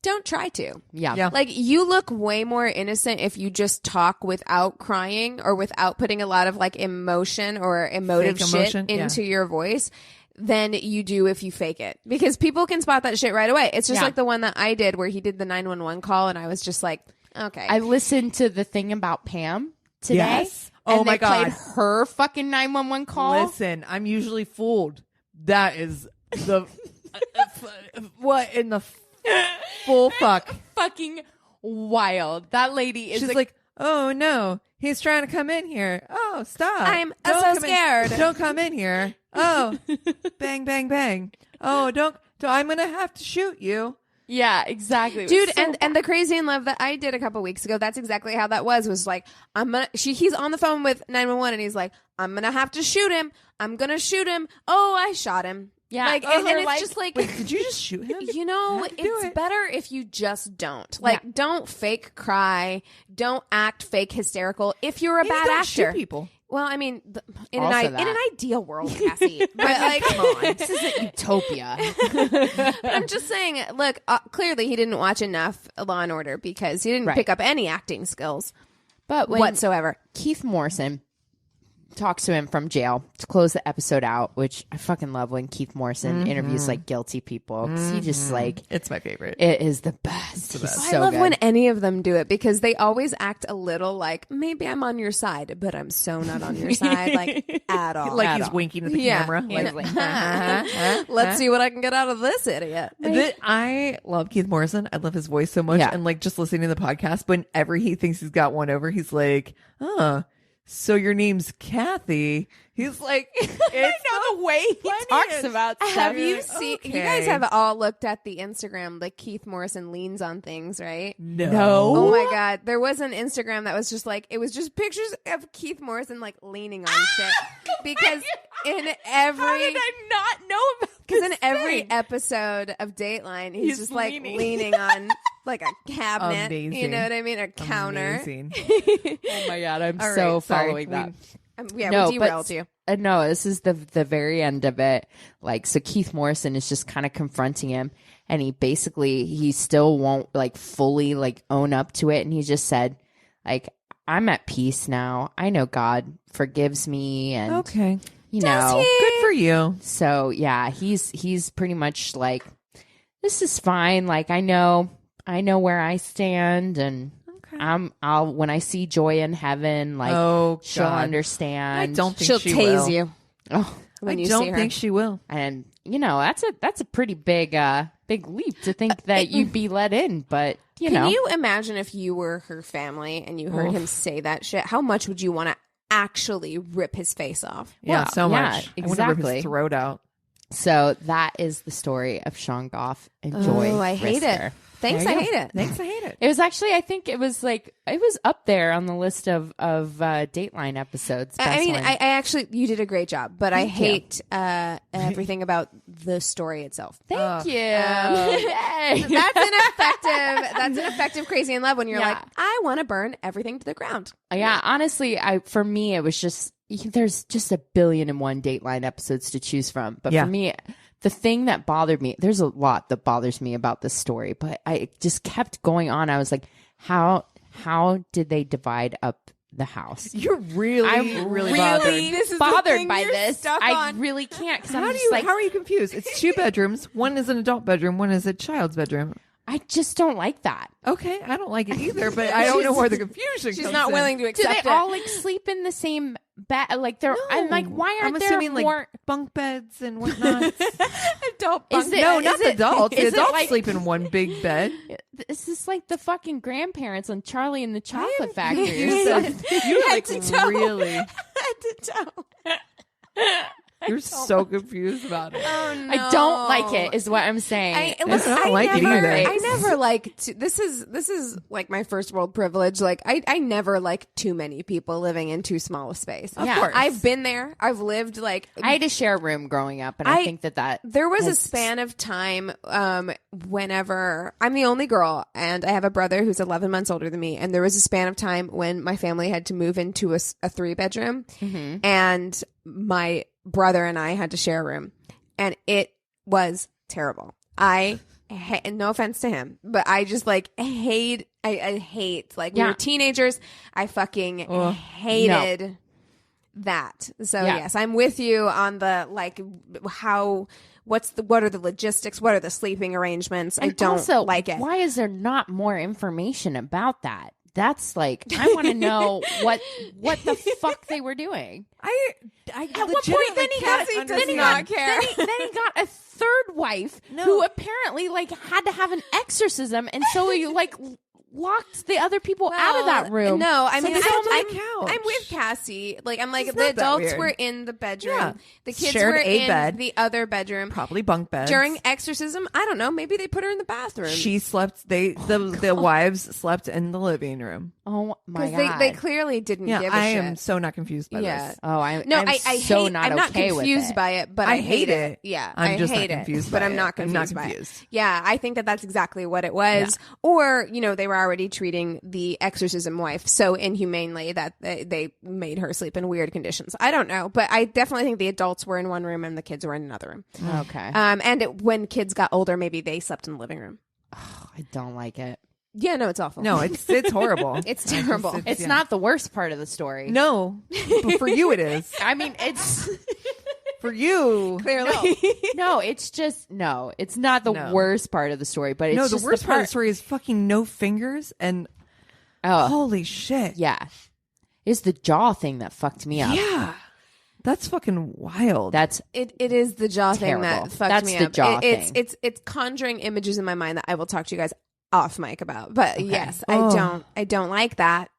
don't try to. Yeah. Like, you look way more innocent if you just talk without crying or without putting a lot of like emotion or emotive shit into your voice than you do if you fake it, because people can spot that shit right away. It's just like the one that I did where he did the 911 call, and I was just like, okay. I listened to the thing about Pam today. Yes. And Oh my God. played her fucking 911 call. Listen, I'm usually fooled. That is the what in the full fuck. Fucking wild. That lady is She's like, oh no, he's trying to come in here. Oh, stop. I'm Don't so come scared. Don't come in here. Oh, bang, bang, bang. Oh, don't I'm going to have to shoot you. yeah, exactly. Dude, and the Crazy in Love that I did a couple weeks ago, that's exactly how that was like, he's on the phone with 911 and he's like, I'm gonna have to shoot him. I'm gonna shoot him. Oh, I shot him. Yeah. Like, and it's just like, Wait, did you just shoot him? It's better if you just don't. Like, don't fake cry. Don't act fake hysterical if you're a bad actor. Shoot people. Well, I mean, in Also an ideal world, Cassie, but like, come on, this isn't Utopia. But I'm just saying, look, clearly he didn't watch enough Law and Order because he didn't pick up any acting skills, But whatsoever. Keith Morrison talks to him from jail to close the episode out, which I fucking love when Keith Morrison interviews like guilty people, because he just like, it's my favorite. it is the best. He's so I love good. when any of them do it because they always act a little like, maybe I'm on your side, but I'm so not on your side, like at all. Like he's winking at the camera. Let's see what I can get out of this idiot. I love Keith Morrison. I love his voice so much. Yeah. And like just listening to the podcast, whenever he thinks he's got one over, he's like, so your name's Kathy. He's like, it's the way he talks about stuff. Have you seen? Okay. You guys have all looked at the Instagram, like Keith Morrison leans on things, right? No. Oh my God. There was an Instagram that was just like, it was just pictures of Keith Morrison like leaning on shit. Because in every. How did I not know about Because in every episode of Dateline, he's just like leaning on like a cabinet. Amazing. You know what I mean? A counter. Amazing. Oh my God, I'm All so right, sorry. following that. Yeah, No, we derailed you. No, this is the very end of it. Like, so Keith Morrison is just kind of confronting him, and he still won't like fully like own up to it. And he just said, like, I'm at peace now. I know God forgives me, and Okay. you know, Good for you. so yeah, he's pretty much like, this is fine. Like, I know where I stand, and I'll when I see Joy in heaven, like, she'll understand. I don't think She'll she tase will. you Oh, when I you don't see her. think she will. and that's a pretty big leap to think that you'd be let in, but you know. Can you imagine if you were her family and you heard him say that shit? How much would you want to actually rip his face off? Yeah, Well, so yeah, much. I want to rip exactly. his throat out. So that is the story of Sean Goff and Joy. Oh, I hate Rister. it. Thanks, I hate it. Thanks, I hate it. It was actually, I think it was up there on the list of Dateline episodes. I mean, best I one. actually, you did a great job, but I Thank you. hate everything about the story itself. Thank you. Yay. That's an effective Crazy in Love when you're Yeah. like, I want to burn everything to the ground. Yeah, honestly, for me, it was just, there's just 1,000,000,001 Dateline episodes to choose from. But for me, the thing that bothered me, there's a lot that bothers me about this story, but I just kept going on. I was like, how did they divide up the house? You're really, I'm really bothered. bothered. by this. I really can't, because I'm just like, How are you confused? It's 2 bedrooms. One is an adult bedroom. One is a child's bedroom. I just don't like that. Okay, I don't like it either, but I don't know where the confusion comes She's not in. willing to accept it. Do they all like sleep in the same bed? Like they're. I'm like, why aren't I'm there assuming more like bunk beds and whatnot. Adult Is it- No, is not the it- adults. The is it adults like- sleep in one big bed. This is like the fucking grandparents on Charlie and the Chocolate Factory. You're like Head to toe. really. Head to toe. You're so confused about it. Oh, no. I don't like it, is what I'm saying. don't like it either. I never like to, this is like my first world privilege. Like I never like too many people living in too small a space. Of Yeah. course. I've been there. I've lived like I had to share a room growing up, and I think that there was a has- span of time whenever I'm the only girl and I have a brother who's 11 months older than me, and there was a span of time when my family had to move into a 3-bedroom, and my brother and I had to share a room, and it was terrible. No offense to him, but I just like hate. I hate like we were teenagers. I fucking hated that. So yes, I'm with you on the like what are the logistics? What are the sleeping arrangements? And I don't also, like it. Why is there not more information about that? That's like, I want to know what the fuck they were doing. At At what point then he got a third wife who apparently like had to have an exorcism, and so he like locked the other people out of that room. No, I So mean, they sat on the couch. I'm with Cassie. Like, I'm like, It's the not that adults weird. were in the bedroom. Yeah. The kids Shared were a in bed. the other bedroom. Probably bunk beds. During exorcism, I don't know. Maybe they put her in the bathroom. She slept. The wives slept in the living room. Oh my Because god! they clearly didn't give a I shit. am so not confused by this. Oh, I'm I so hate, not I'm not okay with confused it. by it, but I hate it. Yeah, I'm just hate not confused it, but by I'm it. not I'm confused not by confused. it. Yeah, I think that that's exactly what it was. Or they were already treating the exorcism wife so inhumanely that they made her sleep in weird conditions. I don't know, but I definitely think the adults were in one room and the kids were in another room. Okay. And when kids got older, maybe they slept in the living room. I don't like it. Yeah, no, it's awful. No, it's horrible. It's terrible. It's not the worst part of the story. No, but for you it is. I mean, it's For you, Clearly. no. It's just no. It's not the No. worst part of the story, but it's no. The just worst part of the story is fucking no fingers and holy shit. Yeah, it's the jaw thing that fucked me up. Yeah, that's fucking wild. That's It is the jaw thing Terrible. that fucked That's me the up. jaw It's thing. it's conjuring images in my mind that I will talk to you guys off mic about. But yes, Oh. I don't like that.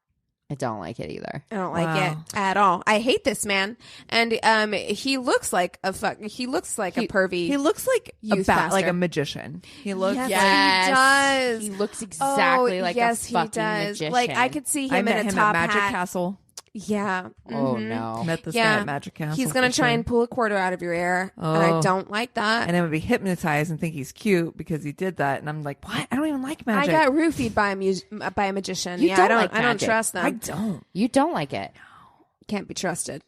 I don't like it either. I don't like Wow. it at all. I hate this man, and he looks like a He looks like a pervy. He looks like youth like pastor. a magician. He looks. Yes, Yes. he does. He looks exactly like yes, a fucking he does. magician. Like I could see him I in met a him top at Magic hat. Castle. Yeah. Oh Mhm. no. Met this Yeah. guy at Magic Castle. He's gonna for try sure. and pull a quarter out of your ear, and I Oh. don't like that. and I'm gonna be hypnotized and think he's cute because he did that, and I'm like, what? I don't even like magic. I got roofied by a magician. You Yeah, don't I don't. like I don't magic. trust them. I don't. You don't like it. Can't be trusted.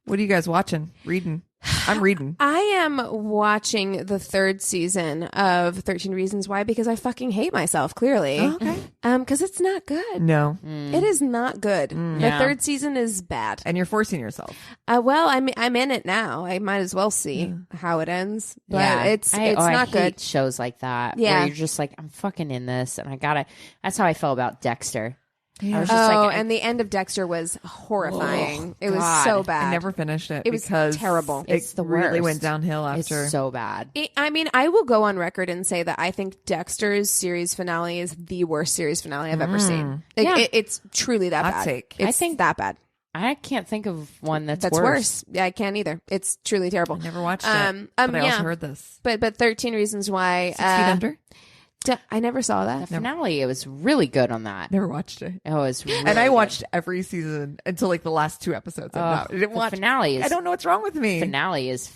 What are you guys watching? Reading? I'm reading. I am watching the 3rd season of 13 Reasons Why because I fucking hate myself. Clearly, Okay. because it's not good. No, It is not good. The Yeah. 3rd season is bad. and you're forcing yourself. Well, I'm in it now. I might as well see how it ends. But it's I not hate good. shows like that. Yeah. Where you're just like, I'm fucking in this, and I gotta. That's how I felt about Dexter. Yeah. I was just like, and the end of Dexter was horrifying. It was God. so bad. I never finished it. It was because terrible. It It's the really worst. went downhill after. It's so bad. I mean, I will go on record and say that I think Dexter's series finale is the worst series finale I've ever seen. Like, Yeah. it's truly that Hot bad. take. It's I think- that bad. I can't think of one that's That's worse. worse. Yeah, I can't either. It's truly terrible. I never watched it, but I yeah. also heard this. But 13 Reasons Why. 6 Feet Under? I never saw that. The finale, it was really good on that. Never watched it. It was really And I good. watched every season until like the last 2 episodes. I didn't the watch. finale is I don't know what's wrong with me. finale is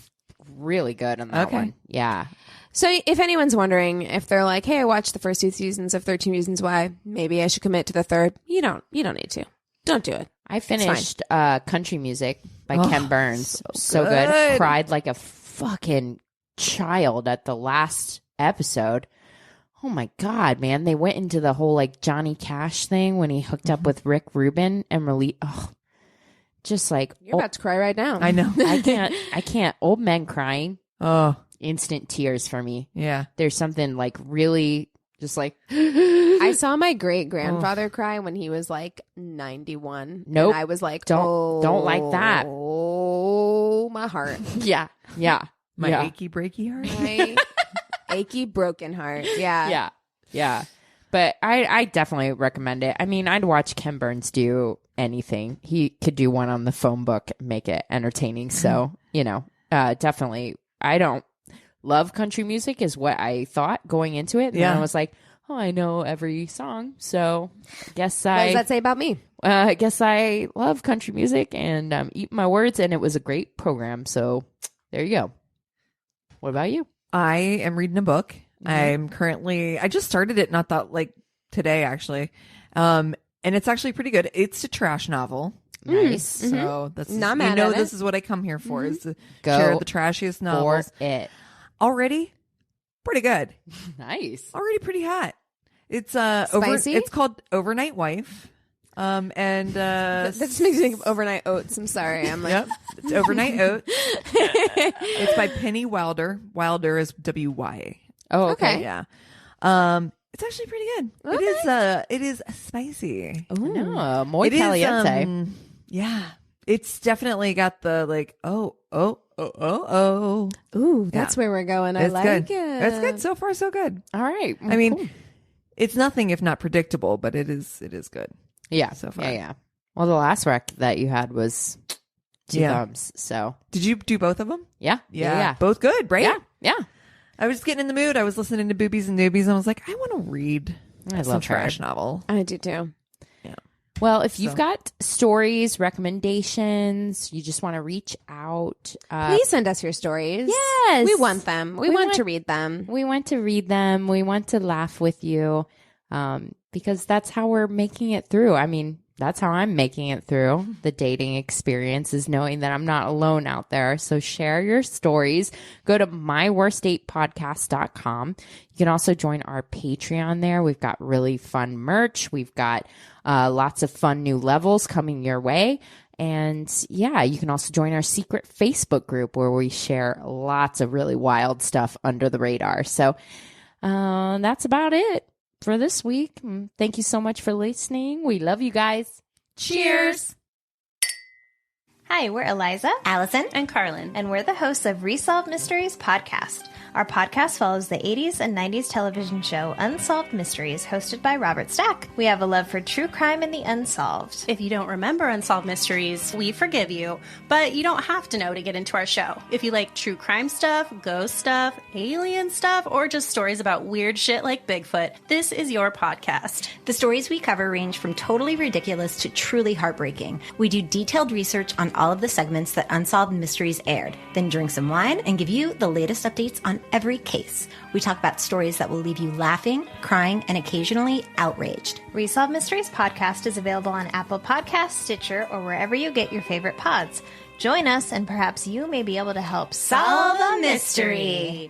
really good on that Okay. one. Yeah. So if anyone's wondering if they're like, hey, I watched the first 2 seasons of 13 Reasons Why, maybe I should commit to the 3rd. You don't need to. Don't do it. I finished Country Music by Oh, Ken Burns. So good. good. Cried like a fucking child at the last episode. Oh my God, man. They went into the whole like Johnny Cash thing when he hooked up with Rick Rubin and just like, You're about to cry right now. I know. I can't. Old men crying, Oh, instant tears for me. yeah. There's something like really Just like, I saw my great grandfather cry when he was like 91. Nope. And I was like, don't like that. Oh, my heart. Yeah. My achy breaky heart. My achy broken heart. Yeah. Yeah. But I definitely recommend it. I mean, I'd watch Ken Burns do anything. He could do one on the phone book, make it entertaining. So, definitely. I don't love country music is what I thought going into it. And then I was like, oh, I know every song. So I guess What does that say about me? I guess I love country music and eat my words. And it was a great program. So there you go. What about you? I am reading a book. I just started it not that like today actually. And it's actually pretty good. It's a trash novel. Nice. So that's Not mad at it. this is what I come here for is to Go share the trashiest novels. For it. Already pretty good. Nice. Already pretty hot. It's Spicy? It's called Overnight Wife. That just makes me think of Overnight Oats. I'm sorry. I'm like, yep, it's Overnight Oats. It's by Penny Wilder. Wilder is WY. Oh, okay. Yeah. It's actually pretty good. It is spicy. No, muy It is, caliente. yeah. It's definitely got the like ooh, that's Yeah. where we're going. I It's like good. it. It's good. So far so good. All right. I mean, cool. it's nothing if not predictable, but it is good. Yeah. so far. Yeah. Well, the last rec that you had was two thumbs. So Did you do both of them? yeah. Both good, right? Yeah. I was just getting in the mood. I was listening to Boobies and Newbies, and I was like, I want to read I some love her. trash novel. I do too. Well, if you've got stories, recommendations, you just want to reach out. Please send us your stories. Yes. We want them. We want to read them. We want to read them. We want to laugh with you because that's how we're making it through. I mean, that's how I'm making it through the dating experience is knowing that I'm not alone out there. So share your stories. Go to myworstdatepodcast.com. You can also join our Patreon there. We've got really fun merch. We've got lots of fun new levels coming your way. And yeah, you can also join our secret Facebook group where we share lots of really wild stuff under the radar. So that's about it for this week. Thank you so much for listening. We love you guys. Cheers. Hi, we're Eliza, Allison, and Carlin, and we're the hosts of Resolved Mysteries podcast. Our podcast follows the 80s and 90s television show Unsolved Mysteries, hosted by Robert Stack. We have a love for true crime and the unsolved. If you don't remember Unsolved Mysteries, we forgive you, but you don't have to know to get into our show. If you like true crime stuff, ghost stuff, alien stuff, or just stories about weird shit like Bigfoot, this is your podcast. The stories we cover range from totally ridiculous to truly heartbreaking. We do detailed research on all of the segments that Unsolved Mysteries aired, then drink some wine and give you the latest updates on every case. We talk about stories that will leave you laughing, crying, and occasionally outraged. Resolved Mysteries podcast is available on Apple Podcasts, Stitcher, or wherever you get your favorite pods. Join us and perhaps you may be able to help solve a mystery.